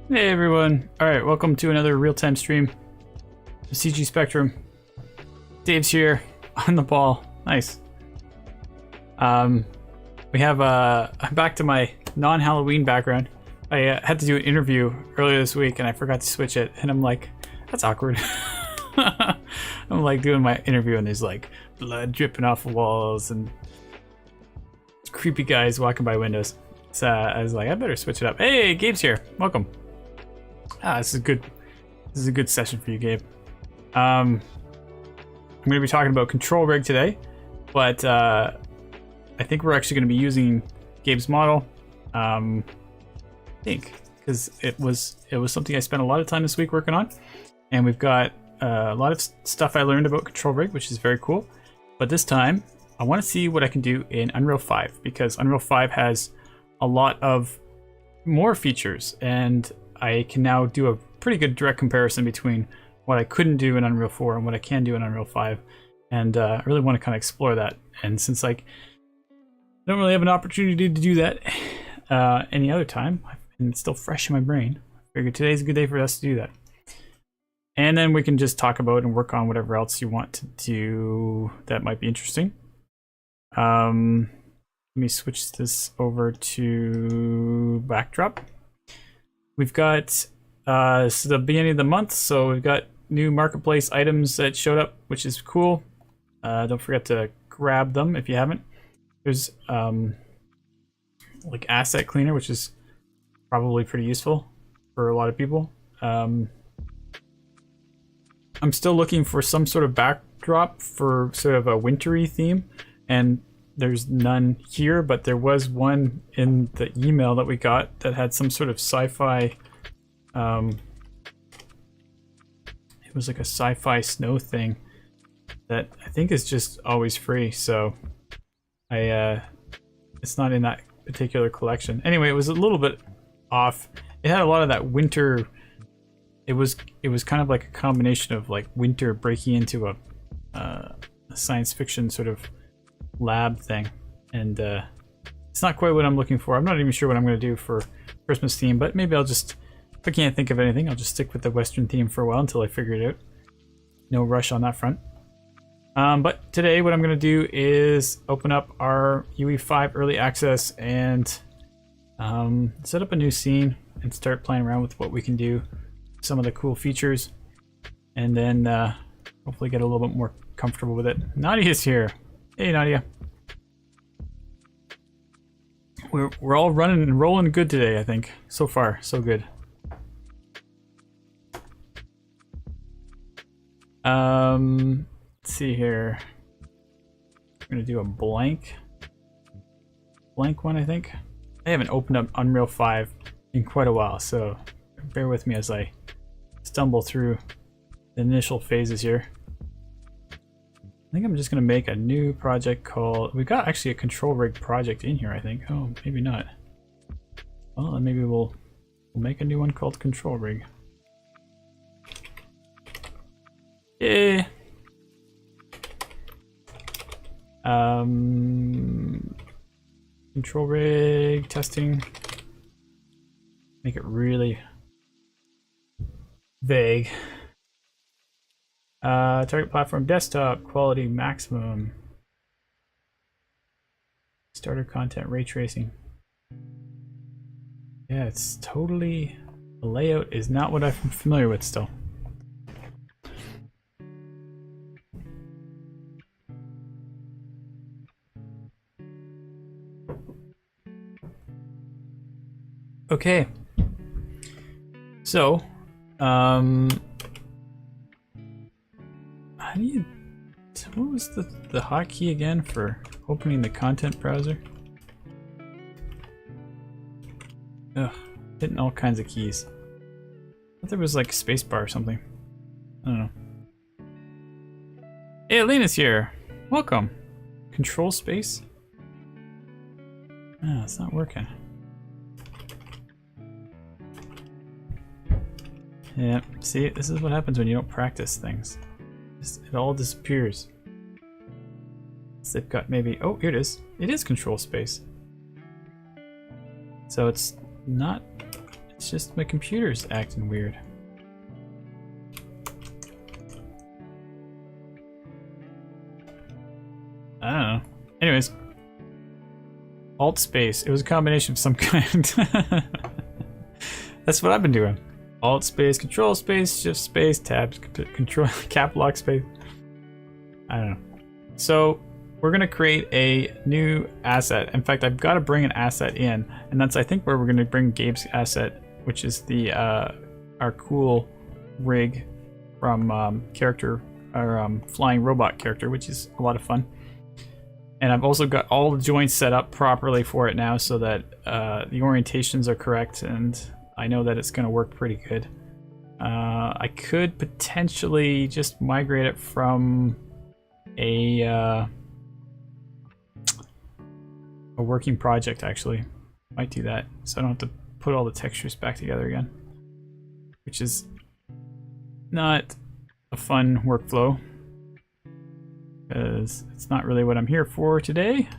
Hey everyone! Alright, welcome to another real-time stream of CG Spectrum. Dave's here on the ball. Nice. We have I'm back to my non-Halloween background. I had to do an interview earlier this week and I forgot to switch it, and I'm like, that's awkward. I'm like doing my interview and there's like blood dripping off the walls and creepy guys walking by windows. So I was like, I better switch it up. Hey, Gabe's here. Welcome. This is good. This is a good session for you, Gabe. I'm going to be talking about Control Rig today, but I think we're actually going to be using Gabe's model. I think because it was something I spent a lot of time this week working on, and we've got a lot of stuff I learned about Control Rig, which is very cool. But this time, I want to see what I can do in Unreal 5, because Unreal 5 has a lot of more features, and I can now do a pretty good direct comparison between what I couldn't do in Unreal 4 and what I can do in Unreal 5, and I really want to kind of explore that. And since I don't really have an opportunity to do that any other time, and it's still fresh in my brain, I figured today's a good day for us to do that. And then we can just talk about and work on whatever else you want to do that might be interesting. Let me switch this over to backdrop. We've got it's the beginning of the month, so we've got new marketplace items that showed up, which is cool. Don't forget to grab them if you haven't. There's like asset cleaner, which is probably pretty useful for a lot of people. I'm still looking for some sort of backdrop for sort of a wintry theme, and there's none here, but there was one in the email that we got that had some sort of sci-fi, it was like a sci-fi snow thing that I think is just always free, so it's not in that particular collection. Anyway, it was a little bit off. It had a lot of that winter, it was kind of like a combination of like winter breaking into a science fiction sort of lab thing, and it's not quite what I'm looking for. I'm not even sure what I'm going to do for Christmas theme, but maybe I'll just, if I can't think of anything, I'll just stick with the Western theme for a while until I figure it out. No rush on that front. But today what I'm going to do is open up our UE5 early access and Set up a new scene and start playing around with what we can do, some of the cool features, and then hopefully get a little bit more comfortable with it. Nadia's here. Hey, Nadia. We're all running and rolling good today, I think. So far, so good. Let's see here. I'm gonna do a blank one, I think. I haven't opened up Unreal 5 in quite a while, so bear with me as I stumble through the initial phases here. I think I'm just gonna make a new project called, we got actually a control rig project in here, I think. Oh, maybe not. Well, then maybe we'll make a new one called control rig. Yeah. Control rig testing. Make it really vague. Target platform desktop quality maximum. Starter content ray tracing. Yeah, it's totally, the layout is not what I'm familiar with still. Okay. So, how do you, what was the hotkey again for opening the content browser? Ugh, hitting all kinds of keys. I thought there was like a spacebar or something. I don't know. Hey, Alina's here. Welcome. Control space? Ah, it's not working. Yeah, see, this is what happens when you don't practice things. It all disappears. So they've got maybe, oh, here it is. It is control space. So it's not, it's just my computer's acting weird. I don't know. Anyways. Alt space. It was a combination of some kind. That's what I've been doing. Alt space, control space, shift space, tab, control, cap lock space. I don't know. So we're gonna create a new asset. In fact, I've got to bring an asset in, and that's I think where we're gonna bring Gabe's asset, which is the our cool rig from character, our flying robot character, which is a lot of fun. And I've also got all the joints set up properly for it now, so that the orientations are correct, and I know that it's going to work pretty good. I could potentially just migrate it from a working project, actually. Might do that, so I don't have to put all the textures back together again, which is not a fun workflow, because it's not really what I'm here for today.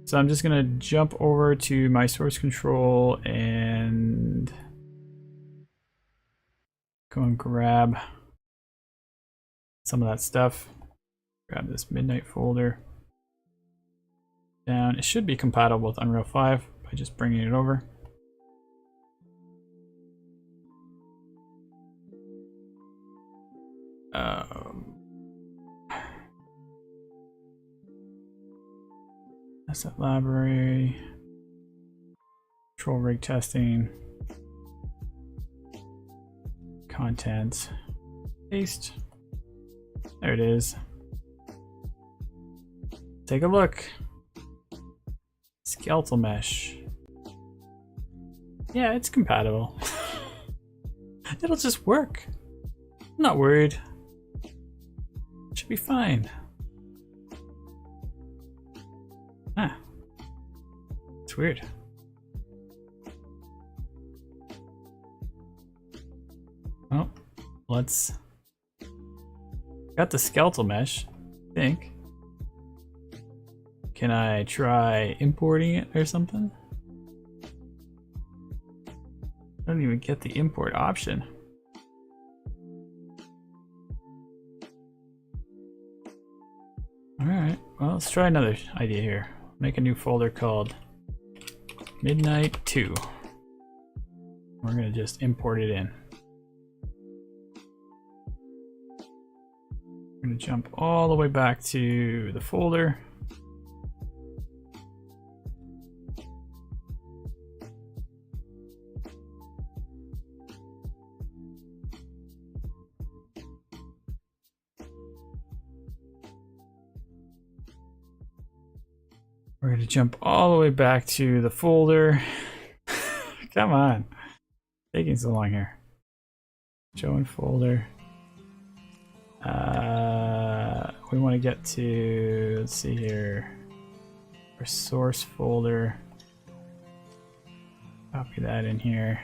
So I'm just gonna jump over to my source control and go and grab some of that stuff. Grab this Midnight folder down. It should be compatible with Unreal 5 by just bringing it over. Asset library, control rig testing, content, paste. There it is. Take a look. Skeletal mesh. Yeah, it's compatible. It'll just work. I'm not worried. It should be fine. Ah. It's weird. Oh, let's... Got the skeletal mesh, I think. Can I try importing it or something? I don't even get the import option. Alright, well, let's try another idea here. Make a new folder called midnight 2. We're gonna just import it in. We're gonna jump all the way back to the folder. We're going to jump all the way back to the folder. Come on. Taking so long here. Show in folder. We want to get to, let's see here, our source folder. Copy that in here.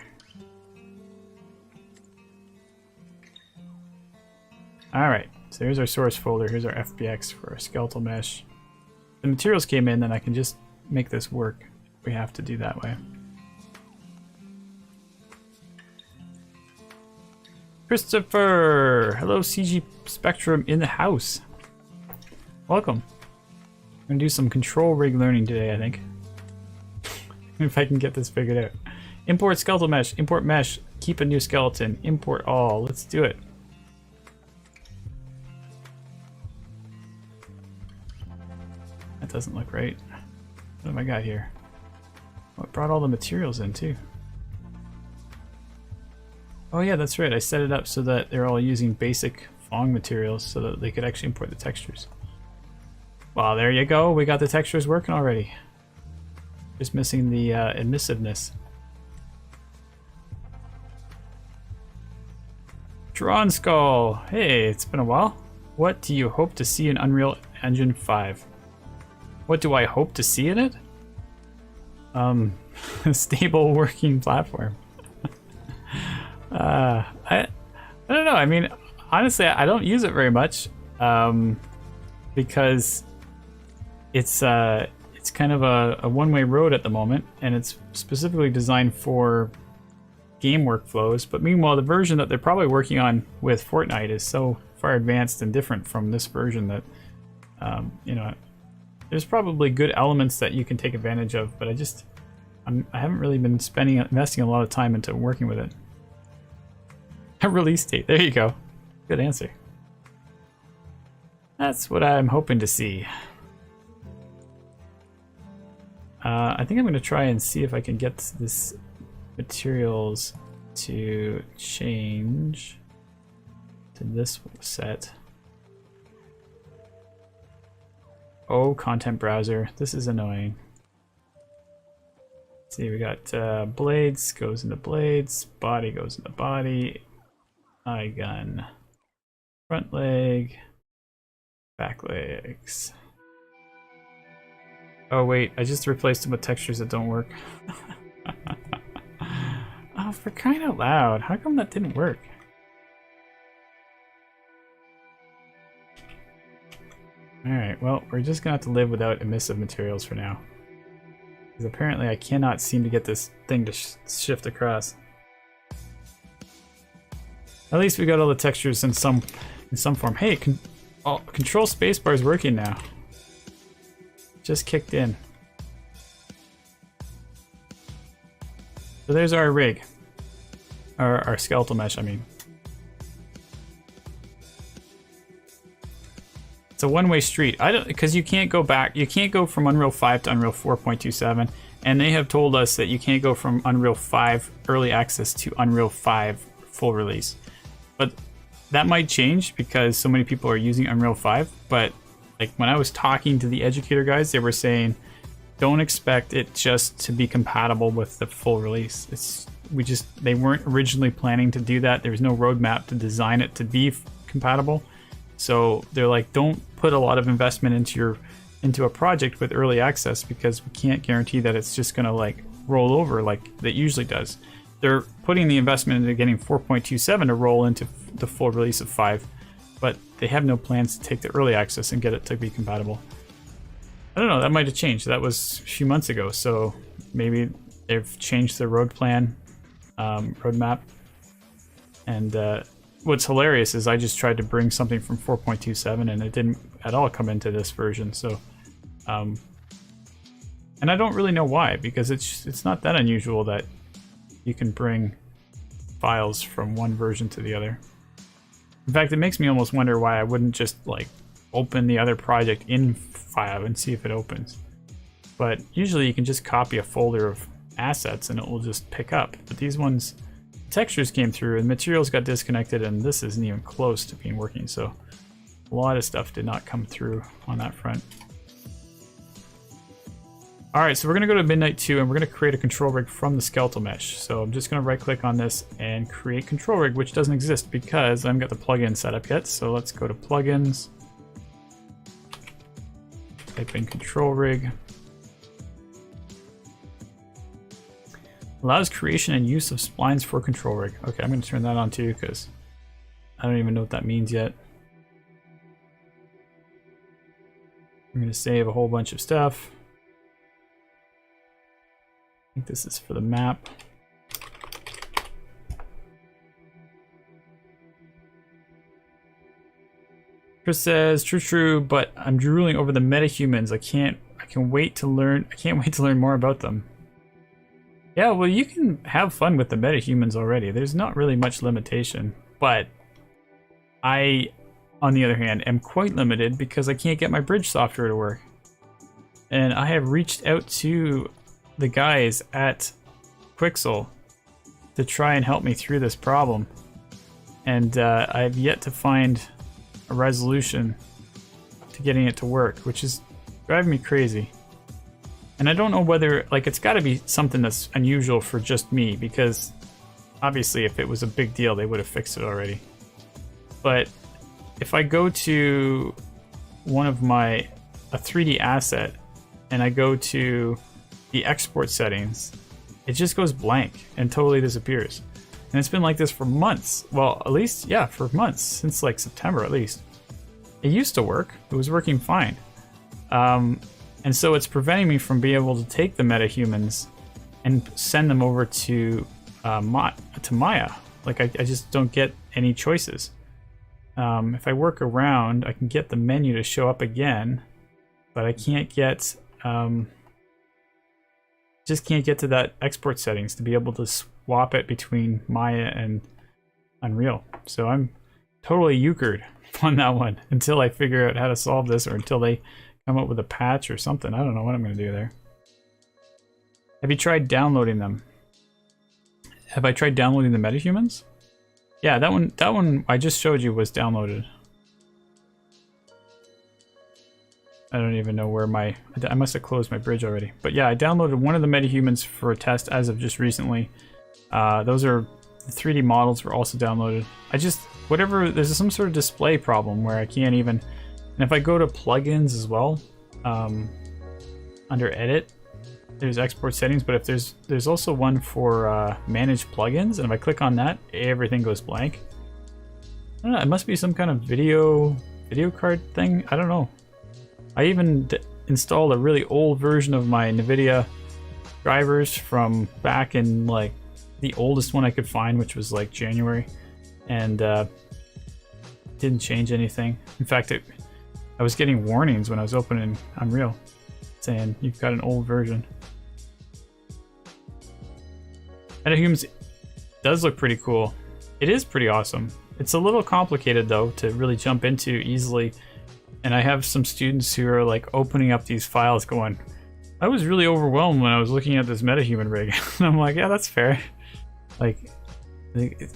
Alright, so here's our source folder. Here's our FBX for our skeletal mesh. The materials came in, then I can just make this work. We have to do that way. Christopher! Hello, CG Spectrum in the house. Welcome. I'm gonna do some control rig learning today, I think. If I can get this figured out. Import skeletal mesh, import mesh, keep a new skeleton, import all. Let's do it. That doesn't look right. What have I got here? Oh, it brought all the materials in too. Oh yeah, that's right. I set it up so that they're all using basic Phong materials so that they could actually import the textures. Well, there you go. We got the textures working already. Just missing the emissiveness. Drawn Skull. Hey, it's been a while. What do you hope to see in Unreal Engine 5? What do I hope to see in it? A stable working platform. I don't know. I mean, honestly, I don't use it very much because it's kind of a one-way road at the moment, and it's specifically designed for game workflows. But meanwhile, the version that they're probably working on with Fortnite is so far advanced and different from this version that you know, there's probably good elements that you can take advantage of. But I haven't really been investing a lot of time into working with it. A release date. There you go. Good answer. That's what I'm hoping to see. I think I'm going to try and see if I can get this materials to change to this set. Oh, content browser. This is annoying. Let's see, we got blades goes into blades, body goes into body. Eye gun, front leg, back legs. Oh wait, I just replaced them with textures that don't work. Oh, for crying out loud, how come that didn't work? Alright, well, we're just gonna have to live without emissive materials for now. Because apparently I cannot seem to get this thing to shift across. At least we got all the textures in some form. Hey, control spacebar is working now. Just kicked in. So there's our rig, our skeletal mesh. I mean, it's a one-way street. Because you can't go back. You can't go from Unreal 5 to Unreal 4.27, and they have told us that you can't go from Unreal 5 early access to Unreal 5 full release. But that might change because so many people are using Unreal 5. But like when I was talking to the educator guys, they were saying, don't expect it just to be compatible with the full release. They weren't originally planning to do that. There was no roadmap to design it to be compatible. So they're like, don't put a lot of investment into a project with early access because we can't guarantee that it's just gonna like roll over like it usually does. They're putting the investment into getting 4.27 to roll into the full release of 5, but they have no plans to take the early access and get it to be compatible. I don't know, that might have changed. That was a few months ago, so maybe they've changed their roadmap. And what's hilarious is I just tried to bring something from 4.27 and it didn't at all come into this version, so And I don't really know why, because it's not that unusual that you can bring files from one version to the other. In fact, it makes me almost wonder why I wouldn't just like open the other project in File and see if it opens. But usually you can just copy a folder of assets and it will just pick up. But these ones, textures came through and materials got disconnected, and this isn't even close to being working. So a lot of stuff did not come through on that front. All right, so we're gonna go to Midnight 2 and we're gonna create a control rig from the skeletal mesh. So I'm just gonna right click on this and create control rig, which doesn't exist because I haven't got the plugin set up yet. So let's go to plugins, type in control rig. Allows creation and use of splines for control rig. Okay, I'm gonna turn that on too because I don't even know what that means yet. I'm gonna save a whole bunch of stuff. I think this is for the map. Chris says, true, but I'm drooling over the metahumans. I can't wait to learn more about them. Yeah, well, you can have fun with the metahumans already. There's not really much limitation, but I, on the other hand, am quite limited because I can't get my bridge software to work. And I have reached out to the guys at Quixel to try and help me through this problem, and I've yet to find a resolution to getting it to work, which is driving me crazy. And I don't know whether, like, it's got to be something that's unusual for just me, because obviously if it was a big deal they would have fixed it already. But if I go to one of a 3D asset and I go to the export settings, it just goes blank and totally disappears. And it's been like this for months. Well, at least, yeah, for months, since like September at least. It used to work. It was working fine. And so it's preventing me from being able to take the metahumans and send them over to Maya. Like, I just don't get any choices. If I work around, I can get the menu to show up again, but I can't get... just can't get to that export settings to be able to swap it between Maya and Unreal. So I'm totally euchred on that one until I figure out how to solve this, or until they come up with a patch or something. I don't know what I'm going to do there. Have you tried downloading them? Have I tried downloading the metahumans? Yeah, that one I just showed you was downloaded. I don't even know where I must have closed my bridge already. But yeah, I downloaded one of the metahumans for a test as of just recently. Those are, the 3D models were also downloaded. There's some sort of display problem where I can't even, and if I go to plugins as well, under edit, there's export settings, but if there's also one for manage plugins, and if I click on that, everything goes blank. I don't know, it must be some kind of video card thing, I don't know. I even installed a really old version of my NVIDIA drivers from back in like the oldest one I could find, which was like January, and didn't change anything. In fact, I was getting warnings when I was opening Unreal saying you've got an old version. Metahumans does look pretty cool. It is pretty awesome. It's a little complicated though to really jump into easily. And I have some students who are like opening up these files going, I was really overwhelmed when I was looking at this metahuman rig. And I'm like, yeah, that's fair. Like,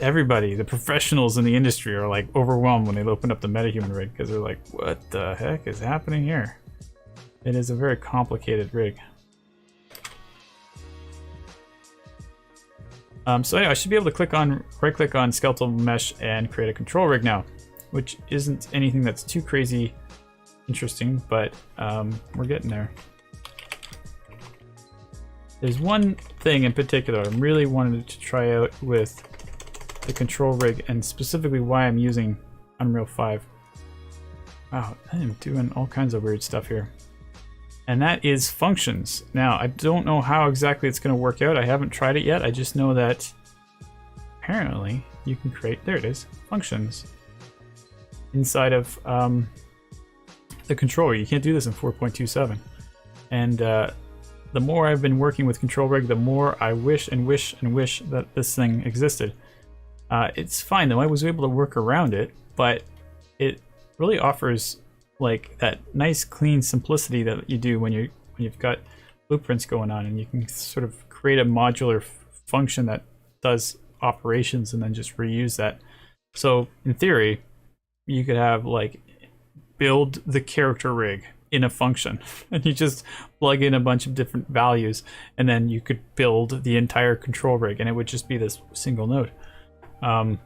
everybody, the professionals in the industry are like overwhelmed when they open up the metahuman rig, because they're like, what the heck is happening here? It is a very complicated rig. So anyway, I should be able to right click on skeletal mesh and create a control rig now, which isn't anything that's too crazy interesting, but we're getting there. There's one thing in particular I'm really wanted to try out with the control rig, and specifically why I'm using Unreal 5. Wow, I am doing all kinds of weird stuff here. And that is functions. Now, I don't know how exactly it's going to work out. I haven't tried it yet. I just know that apparently you can create, there it is, functions inside of the controller. You can't do this in 4.27. And the more I've been working with control rig, the more I wish and wish and wish that this thing existed. It's fine though. I was able to work around it, but it really offers like that nice clean simplicity that you do when you've got blueprints going on, and you can sort of create a modular function that does operations and then just reuse that. So in theory, you could have like build the character rig in a function, and you just plug in a bunch of different values, and then you could build the entire control rig, and it would just be this single node. And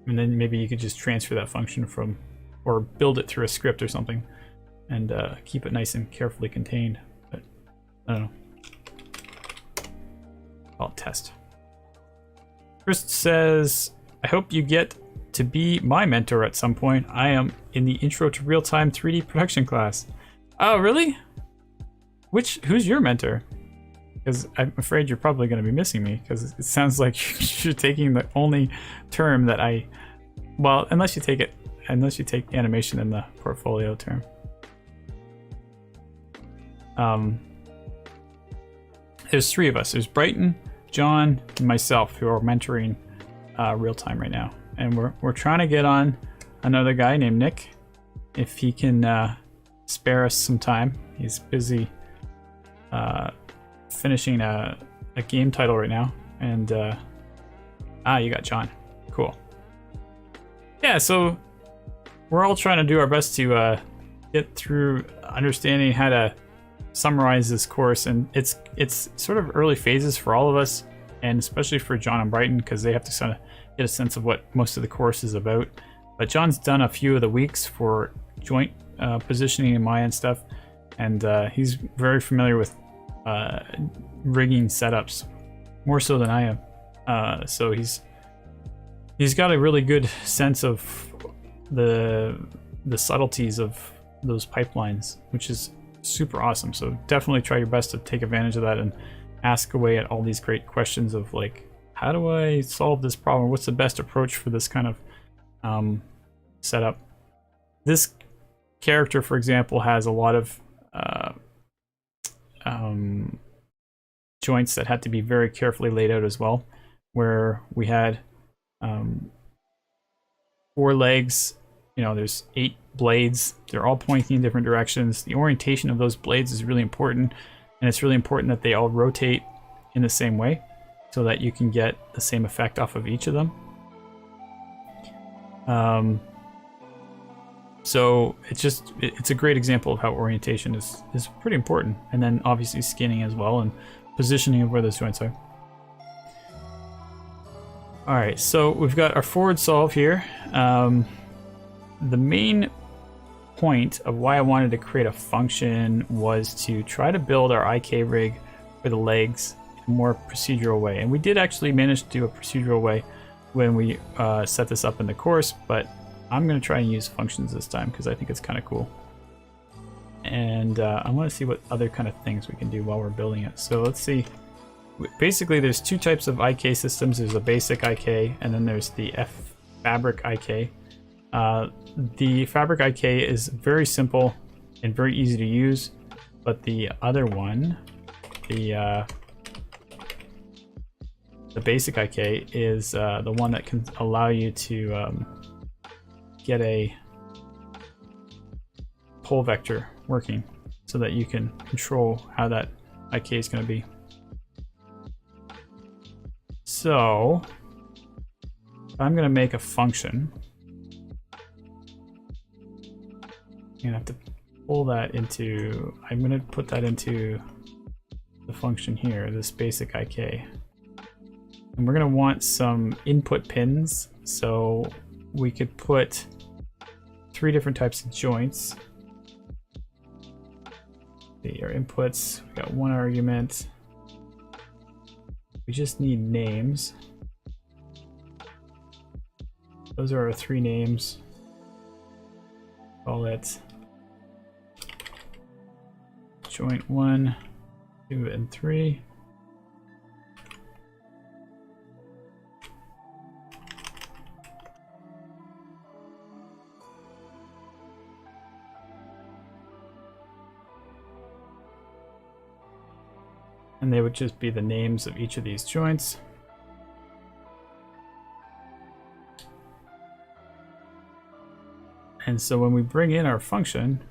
then maybe you could just transfer that function from, or build it through a script or something, and keep it nice and carefully contained. But I don't know. I'll test. Chris says, I hope you get to be my mentor at some point. I am in the Intro to Real-Time 3D Production class. Oh, really? Who's your mentor? Because I'm afraid you're probably going to be missing me, because it sounds like you're taking the only term that well, unless you take animation in the portfolio term. There's 3 of us. There's Brighton, John, and myself who are mentoring real-time right now. And we're trying to get on another guy named Nick, if he can spare us some time. He's busy finishing a game title right now. And you got John. Cool. Yeah, so we're all trying to do our best to get through understanding how to summarize this course, and it's sort of early phases for all of us, and especially for John and Brighton, because they have to sort of get a sense of what most of the course is about. But John's done a few of the weeks for joint positioning in Maya and stuff, and he's very familiar with rigging setups, more so than I am. So he's got a really good sense of the subtleties of those pipelines, which is super awesome. So definitely try your best to take advantage of that and ask away at all these great questions of like, how do I solve this problem? What's the best approach for this kind of setup? This character, for example, has a lot of joints that had to be very carefully laid out as well, where we had 4 legs. There's 8 blades. They're all pointing in different directions. The orientation of those blades is really important, and it's really important that they all rotate in the same way so that you can get the same effect off of each of them. So it's a great example of how orientation is pretty important, and then obviously skinning as well, and positioning of where those joints are. All right, so we've got our forward solve here. The main point of why I wanted to create a function was to try to build our IK rig for the legs in a more procedural way. And we did actually manage to do a procedural way when we set this up in the course, but I'm going to try and use functions this time because I think it's kind of cool. And I want to see what other kind of things we can do while we're building it. So let's see. Basically, there's 2 types of IK systems. There's a basic IK, and then there's the fabric IK. The fabric IK is very simple and very easy to use, but the other one, the basic IK, is the one that can allow you to get a pole vector working so that you can control how that IK is going to be. So I'm going to make a function. I'm gonna have to pull that into, I'm gonna put that into the function here, this basic IK. And we're gonna want some input pins, so we could put 3 different types of joints. See our inputs, we got 1 argument. We just need names. Those are our 3 names. Call it joint 1, 2, and 3. And they would just be the names of each of these joints. And so when we bring in our function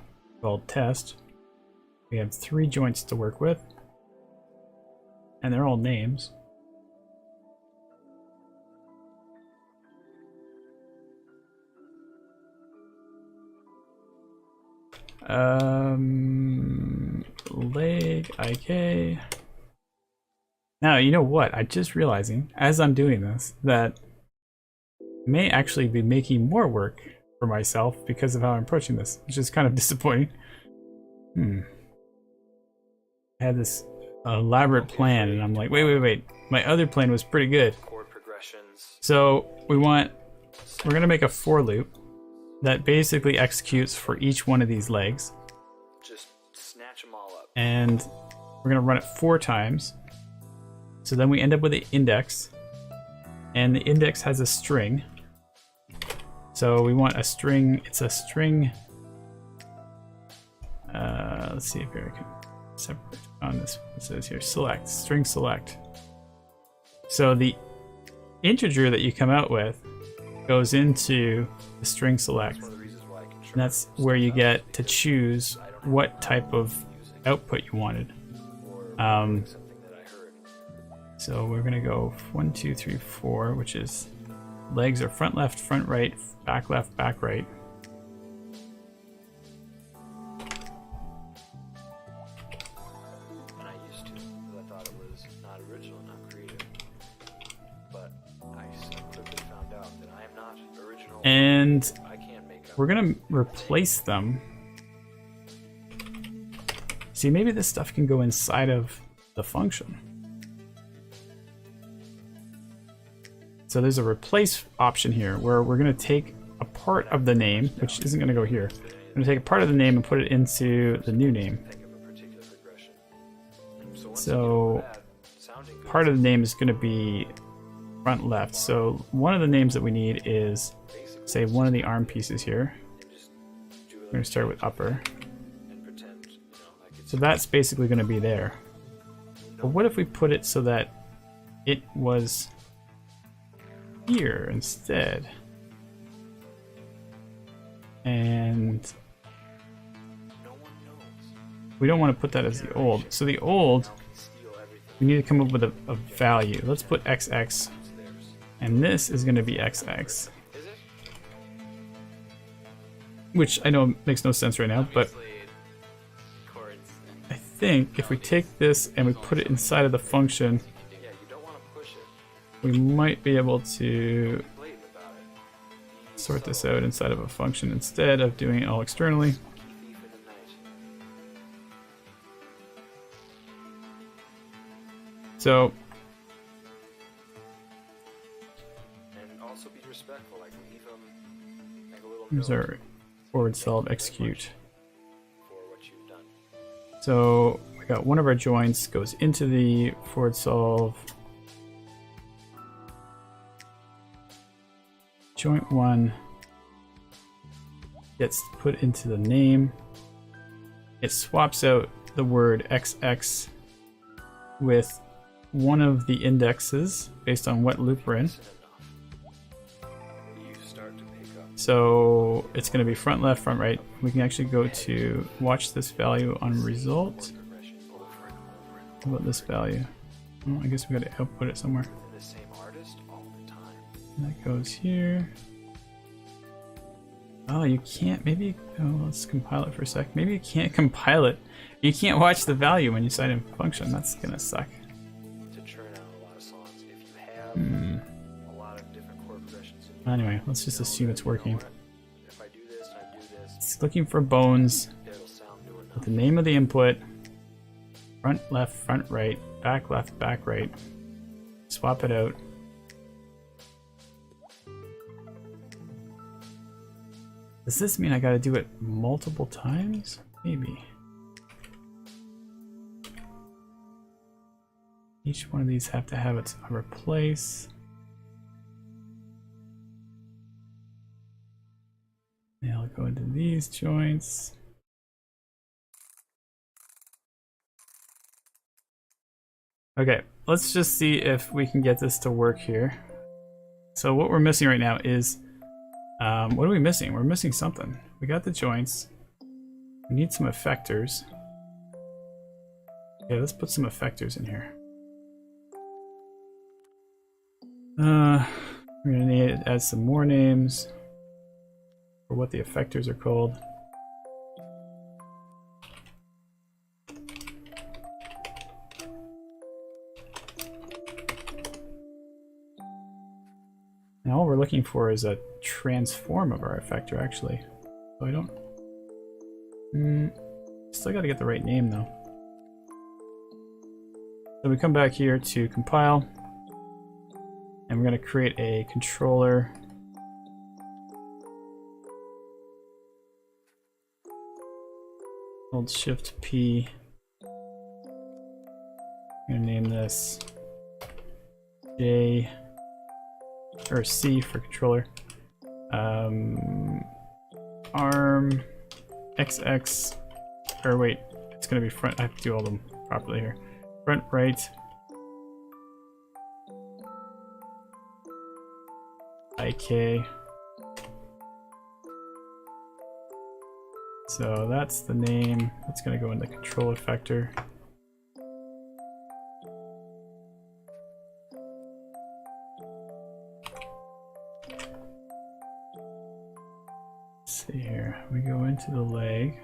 called test, we have 3 joints to work with, and they're all names. Leg IK. Now, you know what? I'm just realizing as I'm doing this that I may actually be making more work for myself because of how I'm approaching this, which is kind of disappointing. I had this elaborate plan, and I'm like, wait. My other plan was pretty good. So we're gonna make a for loop that basically executes for each one of these legs. Just snatch them all up. And we're gonna run it 4 times. So then we end up with an index, and the index has a string. So we want a string. It's a string. Let's see if here I can separate on this. It says here select string select. So the integer that you come out with goes into the string select, and that's where you get to choose what type of output you wanted. So we're gonna go 1, 2, 3, 4, which is legs are front left, front right, back left, back right. And I used to, because I thought it was not original, not creative. But I quickly found out that I am not original. And I can't make up. We're gonna replace them. See, maybe this stuff can go inside of the function. So there's a replace option here where we're going to take a part of the name, which isn't going to go here. We're going to take a part of the name and put it into the new name. So part of the name is going to be front left. So one of the names that we need is, say, one of the arm pieces here. We're going to start with upper. So that's basically going to be there. But what if we put it so that it was here instead? And we don't want to put that as the old. So the old, we need to come up with a value. Let's put XX, and this is going to be XX, which I know makes no sense right now, but I think if we take this and we put it inside of the function, we might be able to sort this out inside of a function instead of doing it all externally. So, here's our forward solve execute. So we got one of our joints goes into the forward solve. Joint 1 gets put into the name. It swaps out the word XX with one of the indexes based on what loop we're in. So it's going to be front left, front right. We can actually go to watch this value on result. How about this value? Oh, I guess we got to output it somewhere. That goes here. Oh, you can't. Maybe. Oh, let's compile it for a sec. Maybe you can't compile it. You can't watch the value when you cite in function. That's gonna suck. Anyway, let's just assume it's working. It's looking for bones with the name of the input. Front left, front right, back left, back right. Swap it out. Does this mean I gotta do it multiple times? Maybe. Each one of these have to have its replace. Now I'll go into these joints. Okay, let's just see if we can get this to work here. So what we're missing right now is, what are we missing? We're missing something. We got the joints. We need some effectors. Okay, let's put some effectors in here. We're gonna need to add some more names for what the effectors are called. Now all we're looking for is a transform of our effector, actually. So I don't... still gotta get the right name, though. So we come back here to compile, and we're gonna create a controller. Hold Shift P. I'm gonna name this J... or C for controller. Arm XX, or wait, it's gonna be front. I have to do all of them properly here. Front right, IK. So that's the name. That's gonna go in the control effector. See here, we go into the leg.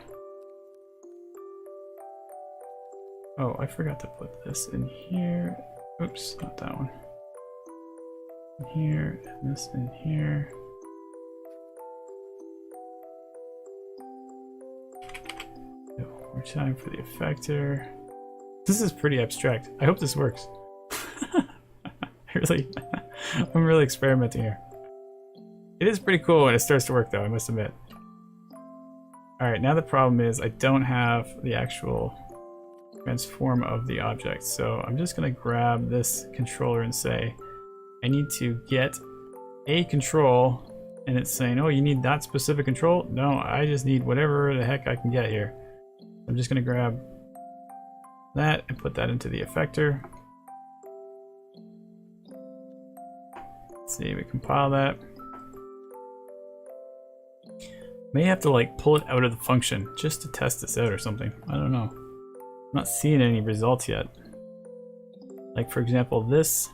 Oh, I forgot to put this in here. Oops, not that one. In here, and this in here. One more time for the effector. This is pretty abstract. I hope this works. I'm really experimenting here. It is pretty cool when it starts to work, though, I must admit. Alright, now the problem is I don't have the actual transform of the object, so I'm just going to grab this controller and say I need to get a control, and it's saying, oh, you need that specific control? No, I just need whatever the heck I can get here. I'm just going to grab that and put that into the effector. Let's see, we compile that. May have to like pull it out of the function just to test this out or something. I don't know. I'm not seeing any results yet. Like for example, this.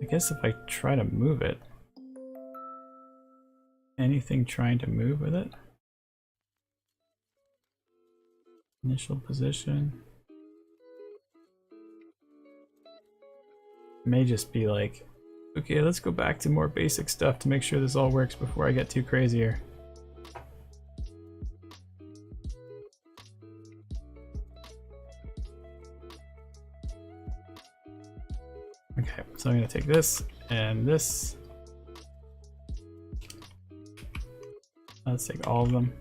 I guess if I try to move it. Anything trying to move with it? Initial position. It may just be like, okay, let's go back to more basic stuff to make sure this all works before I get too crazy here. Okay, so I'm going to take this and this. Let's take all of them.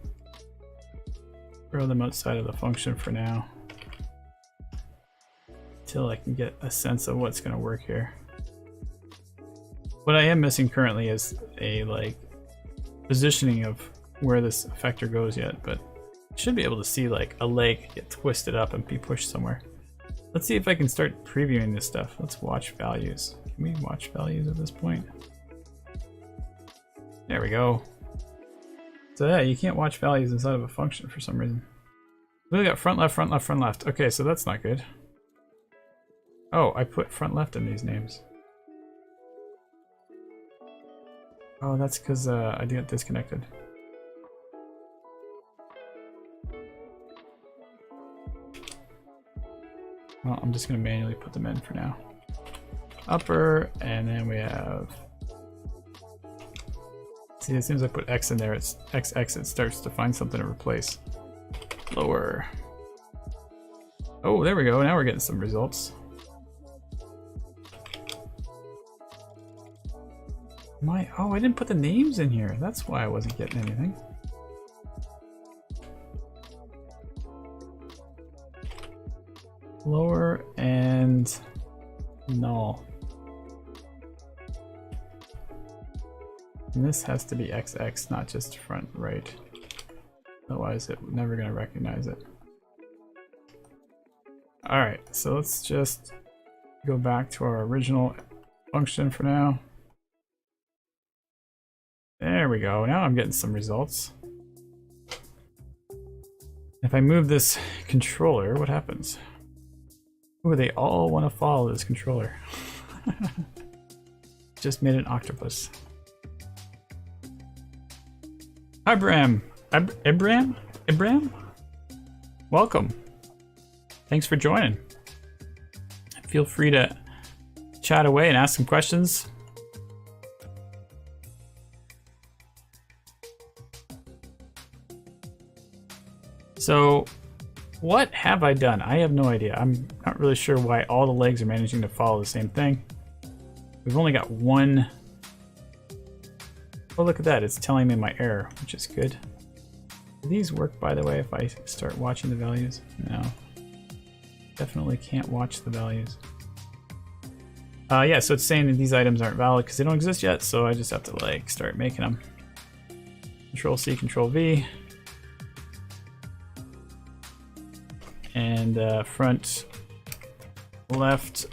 Throw them outside of the function for now. Until I can get a sense of what's going to work here. What I am missing currently is a like positioning of where this effector goes yet, but I should be able to see like a leg get twisted up and be pushed somewhere. Let's see if I can start previewing this stuff. Let's watch values. Can we watch values at this point? There we go. So yeah, you can't watch values inside of a function for some reason. We got front left, front left, front left. Okay, so that's not good. Oh, I put front left in these names. Oh, that's because I got disconnected. Well, I'm just going to manually put them in for now. Upper, and then we have... See, as soon as I put X in there, it's XX, it starts to find something to replace. Lower. Oh, there we go. Now we're getting some results. Oh, I didn't put the names in here. That's why I wasn't getting anything. Lower and null. And this has to be XX, not just front right. Otherwise, it's never going to recognize it. Alright, so let's just go back to our original function for now. There we go. Now I'm getting some results. If I move this controller, what happens? Ooh, they all want to follow this controller. Just made an octopus. Abram! Abram? Welcome. Thanks for joining. Feel free to chat away and ask some questions. So, what have I done? I have no idea. I'm not really sure why all the legs are managing to follow the same thing. We've only got one. Oh, look at that. It's telling me my error, which is good. Do these work, by the way, if I start watching the values? No. Definitely can't watch the values. Yeah, so it's saying that these items aren't valid because they don't exist yet, so I just have to like start making them. Control C, Control V. And front left,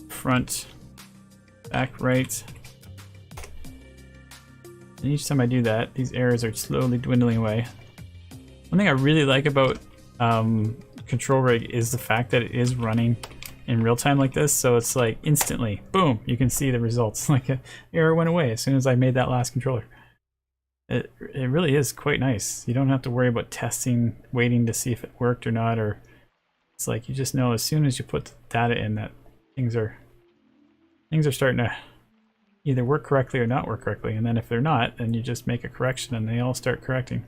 front back right. And each time I do that, these errors are slowly dwindling away. One thing I really like about Control Rig is the fact that it is running in real time like this, so it's like instantly, boom, you can see the results. Like an error went away as soon as I made that last controller. It really is quite nice. You don't have to worry about testing, waiting to see if it worked or not, or it's like you just know as soon as you put the data in that things are starting to either work correctly or not work correctly, and then if they're not, then you just make a correction and they all start correcting.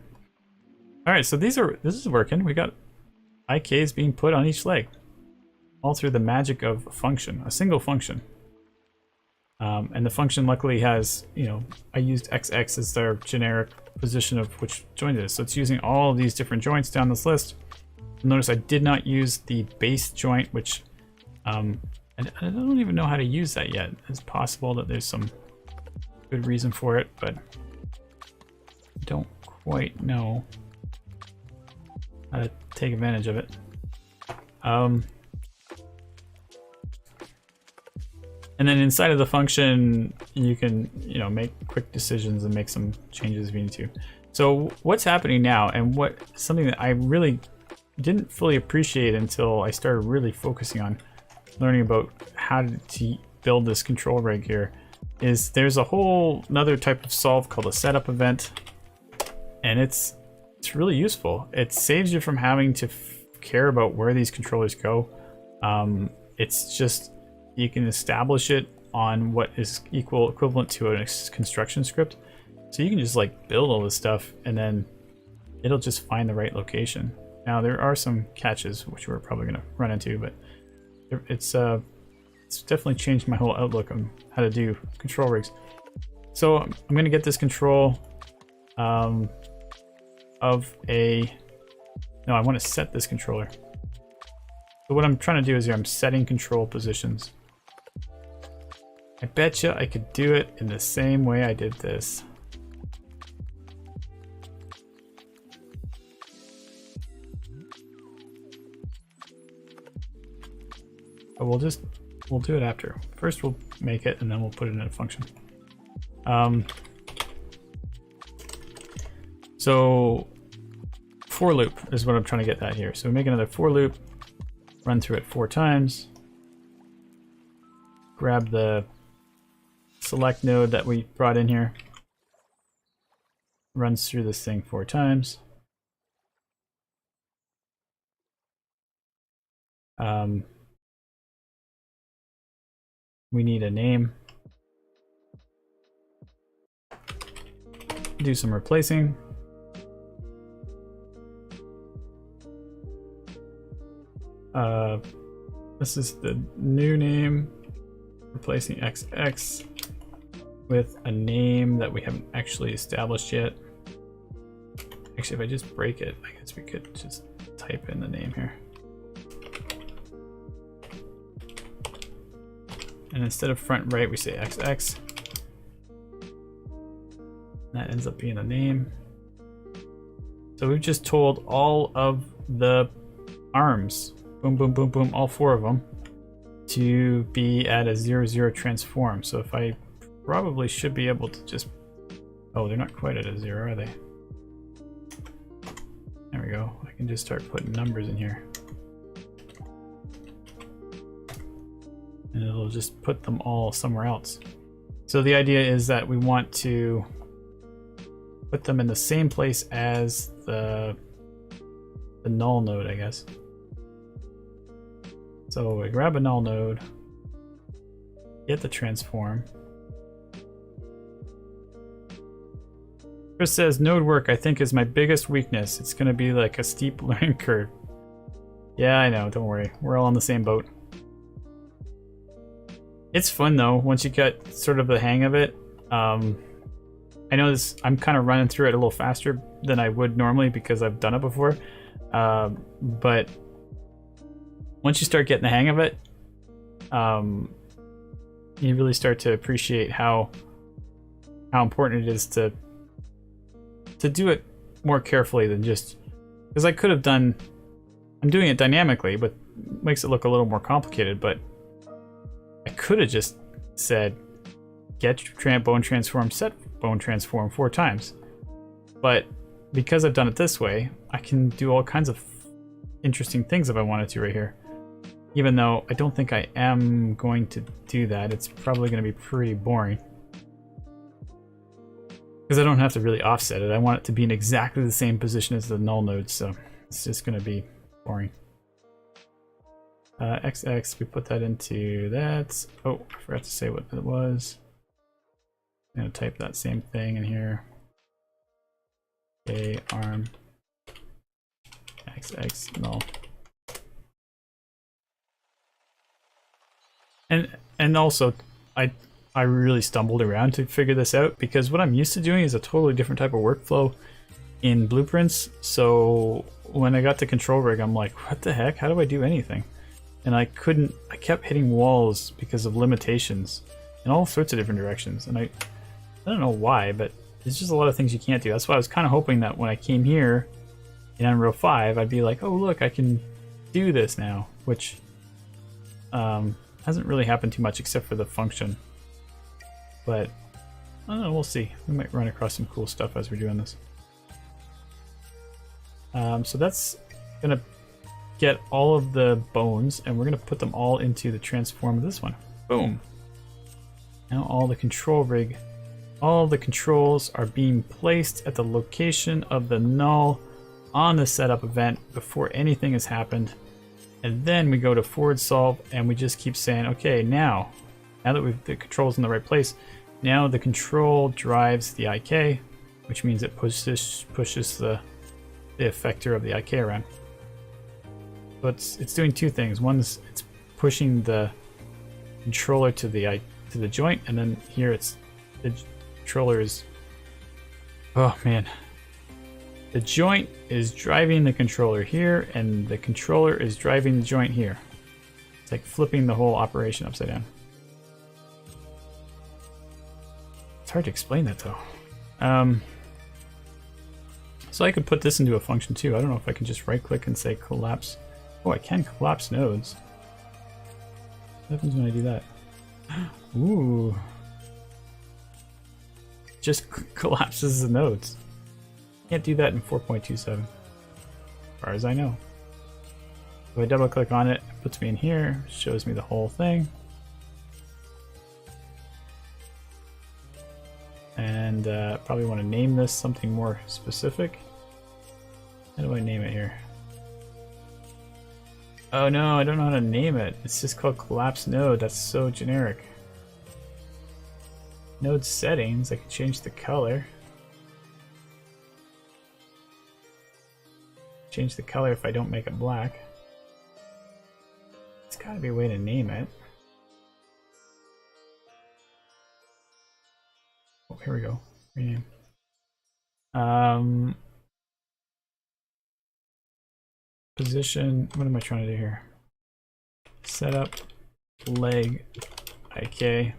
All right, so this is working. We got IKs being put on each leg, all through the magic of a function, a single function. And the function luckily has, you know, I used XX as their generic position of which joint it is. So it's using all of these different joints down this list. Notice I did not use the base joint, which I don't even know how to use that yet. It's possible that there's some good reason for it, but I don't quite know how to take advantage of it. And then inside of the function, you can, you know, make quick decisions and make some changes if you need to. So what's happening now, and what something that I really didn't fully appreciate until I started really focusing on learning about how to build this control rig here, is there's a whole another type of solve called a setup event, and it's really useful. It saves you from having to care about where these controllers go. It's just, you can establish it on what is equivalent to a construction script. So you can just like build all this stuff and then it'll just find the right location. Now there are some catches which we're probably going to run into, but it's definitely changed my whole outlook on how to do control rigs. So I'm going to get this control I want to set this controller. So what I'm trying to do is here, I'm setting control positions. I bet you I could do it in the same way I did this. But we'll do it after. First we'll make it and then we'll put it in a function. So for loop is what I'm trying to get at here. So we make another for loop, run through it 4 times, grab the select node that we brought in here, runs through this thing 4 times. We need a name. Do some replacing. This is the new name, replacing XX with a name that we haven't actually established yet. Actually, if I just break it, I guess we could just type in the name here. And instead of front right, we say XX. That ends up being the name. So we've just told all of the arms, boom, boom, boom, boom, all 4 of them, to be at a 0, 0 transform. So if I probably should be able to just... Oh, they're not quite at a 0, are they? There we go. I can just start putting numbers in here. And it'll just put them all somewhere else. So the idea is that we want to put them in the same place as the null node, I guess. So we grab a null node, get the transform. Chris says, node work I think is my biggest weakness. It's gonna be like a steep learning curve. Yeah, I know, don't worry. We're all on the same boat. It's fun though, once you get sort of the hang of it. I know this, I'm kind of running through it a little faster than I would normally because I've done it before. But once you start getting the hang of it, you really start to appreciate how important it is to do it more carefully than just... Because I could have done... I'm doing it dynamically, but makes it look a little more complicated, but I could have just said get bone transform, set bone transform 4 times. But because I've done it this way, I can do all kinds of interesting things if I wanted to right here. Even though I don't think I am going to do that, it's probably going to be pretty boring. Because I don't have to really offset it. I want it to be in exactly the same position as the null node, so it's just going to be boring. XX, we put that into that. Oh, I forgot to say what it was. I'm going to type that same thing in here. Okay, arm XX null. And also, I really stumbled around to figure this out because what I'm used to doing is a totally different type of workflow in blueprints. So when I got to control rig, I'm like, what the heck? How do I do anything? And I kept hitting walls because of limitations in all sorts of different directions. And I don't know why, but there's just a lot of things you can't do. That's why I was kind of hoping that when I came here in Unreal 5, I'd be like, oh look, I can do this now, which hasn't really happened too much except for the function. But I don't know, we'll see. We might run across some cool stuff as we're doing this. So that's gonna get all of the bones, and we're gonna put them all into the transform of this one. Boom. Now all the control rig, all the controls are being placed at the location of the null on the setup event before anything has happened. And then we go to forward solve and we just keep saying, okay, now that we've the controls in the right place, now the control drives the IK, which means it pushes the effector of the IK around. So it's doing 2 things. One's it's pushing the controller to the joint, and then here it's the controller is, oh man, the joint is driving the controller here, and the controller is driving the joint here. It's like flipping the whole operation upside down. It's hard to explain that though. So I could put this into a function too. I don't know if I can just right click and say collapse. Oh, I can collapse nodes. What happens when I do that? Ooh. Just collapses the nodes. Can't do that in 4.27, as far as I know. If I double click on it, it puts me in here, shows me the whole thing. And probably want to name this something more specific. How do I name it here? Oh no, I don't know how to name it. It's just called collapse node. That's so generic. Node settings, I can change the color. Change the color if I don't make it black. It's gotta be a way to name it. Oh, here we go. Rename. Position, what am I trying to do here? Setup leg IK.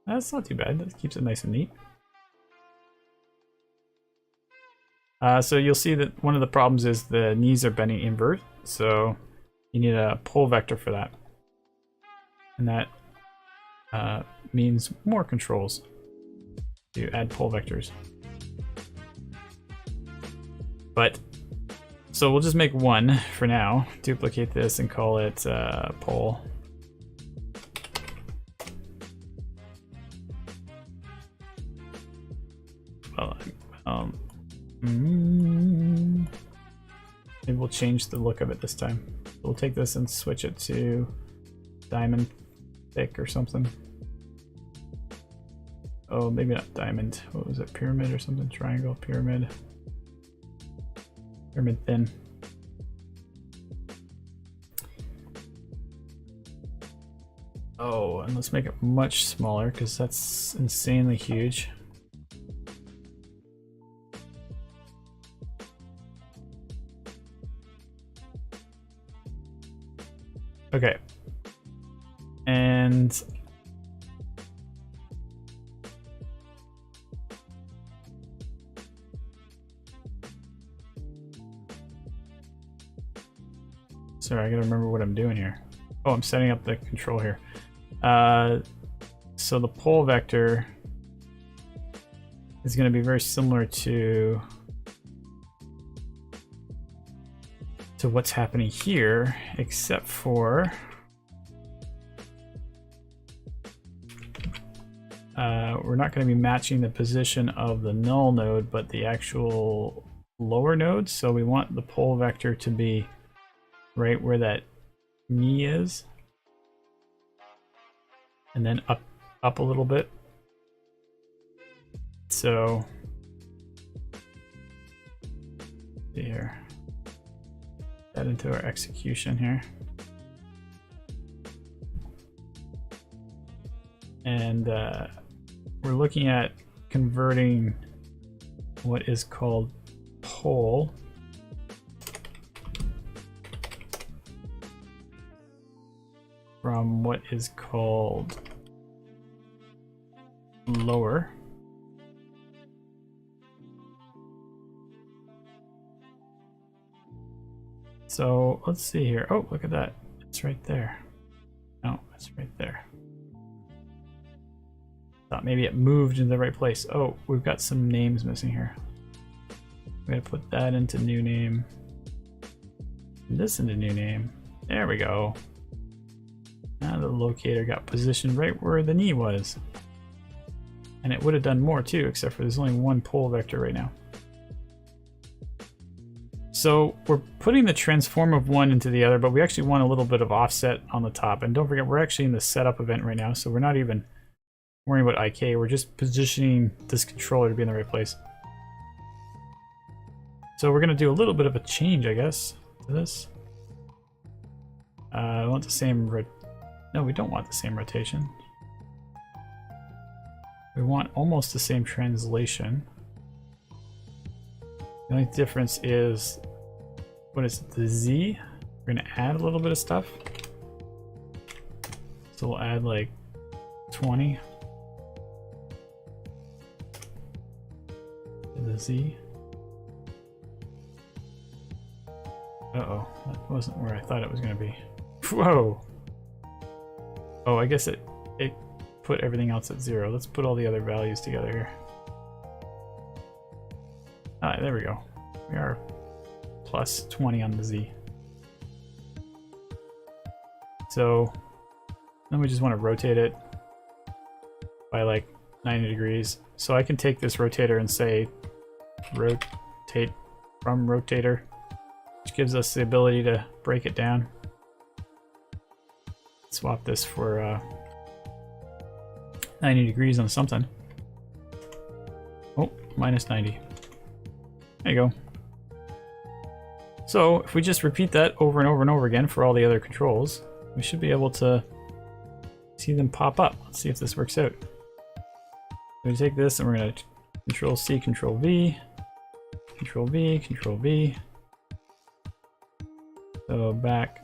That's not too bad. That keeps it nice and neat. So you'll see that one of the problems is the knees are bending invert, so you need a pull vector for that. And that means more controls. You add pull vectors. But, so we'll just make one for now. Duplicate this and call it pull. Well, maybe we'll change the look of it this time. We'll take this and switch it to diamond thick or something. Oh, maybe not diamond. What was it? Pyramid or something? Triangle, pyramid. Pyramid thin. Oh, and let's make it much smaller because that's insanely huge. Okay. And sorry, I gotta remember what I'm doing here. Oh, I'm setting up the control here. So the pull vector is going to be very similar to what's happening here, except for we're not going to be matching the position of the null node, but the actual lower node. So we want the pull vector to be right where that knee is, and then up a little bit. So here, that into our execution here, and we're looking at converting what is called pull from what is called lower. So let's see here. Oh, look at that. It's right there. No, it's right there. Thought maybe it moved in the right place. Oh, we've got some names missing here. We're gonna put that into new name. And this into new name. There we go. Now the locator got positioned right where the knee was. And it would have done more too, except for there's only one pull vector right now. So we're putting the transform of one into the other, but we actually want a little bit of offset on the top. And don't forget, we're actually in the setup event right now, so we're not even worrying about IK. We're just positioning this controller to be in the right place. So we're going to do a little bit of a change, I guess, to this. I want the same... No, we don't want the same rotation. We want almost the same translation. The only difference is, what is it, the Z? We're going to add a little bit of stuff. So we'll add like 20 to the Z. Uh-oh, that wasn't where I thought it was going to be. Whoa! Oh, I guess it put everything else at 0. Let's put all the other values together here. Ah, there we go. We are plus 20 on the Z. So then we just want to rotate it by like 90 degrees. So I can take this rotator and say rotate from rotator, which gives us the ability to break it down. Swap this for 90 degrees on something. Oh, minus 90. There you go. So if we just repeat that over and over and over again for all the other controls, we should be able to see them pop up. Let's see if this works out. So we take this and we're going to Control C, Control V, Control V, Control V. So back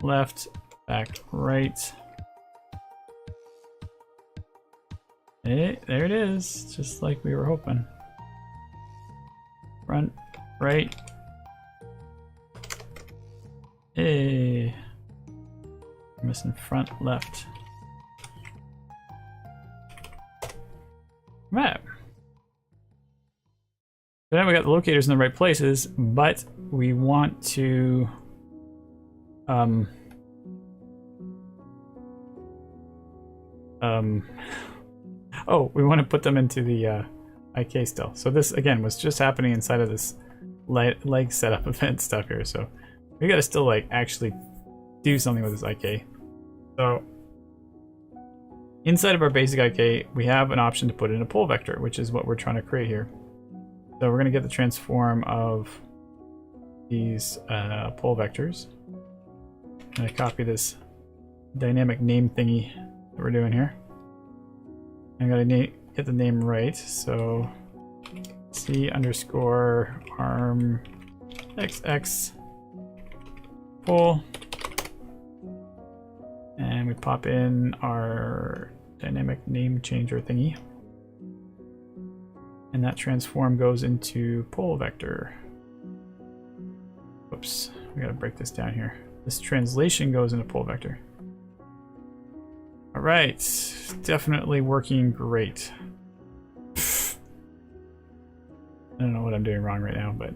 left, back right. There it is, just like we were hoping. Front, right. Hey. Missing front, left. Map. So now we got the locators in the right places, but we want to oh, we want to put them into the IK still. So this again was just happening inside of this leg setup event stuff here. So we got to still like actually do something with this IK. So inside of our basic IK, we have an option to put in a pole vector, which is what we're trying to create here. So we're going to get the transform of these pole vectors. I'm going to copy this dynamic name thingy that we're doing here. I'm going to get the name right. So C underscore arm XX pole. And we pop in our dynamic name changer thingy. And that transform goes into pole vector. Whoops, we gotta break this down here. This translation goes into pole vector. All right, definitely working great. I don't know what I'm doing wrong right now, but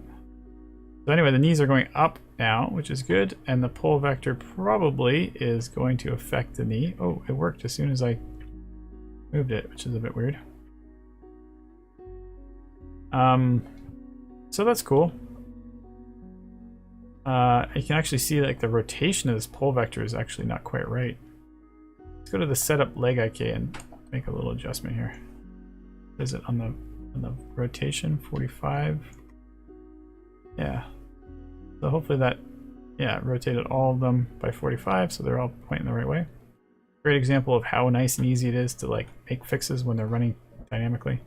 so anyway, the knees are going up now, which is good, and the pole vector probably is going to affect the knee. Oh, it worked as soon as I moved it, which is a bit weird. So that's cool. You can actually see like the rotation of this pole vector is actually not quite right. Let's go to the setup leg IK and make a little adjustment here. Is it on the rotation 45? Yeah. So hopefully that, yeah, rotated all of them by 45, so they're all pointing the right way. Great example of how nice and easy it is to like make fixes when they're running dynamically.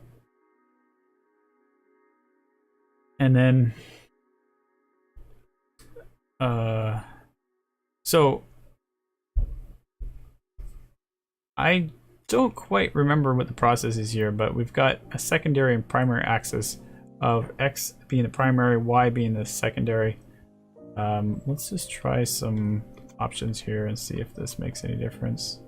And then, so I don't quite remember what the process is here, but we've got a secondary and primary axis of X being the primary, Y being the secondary. Let's just try some options here and see if this makes any difference.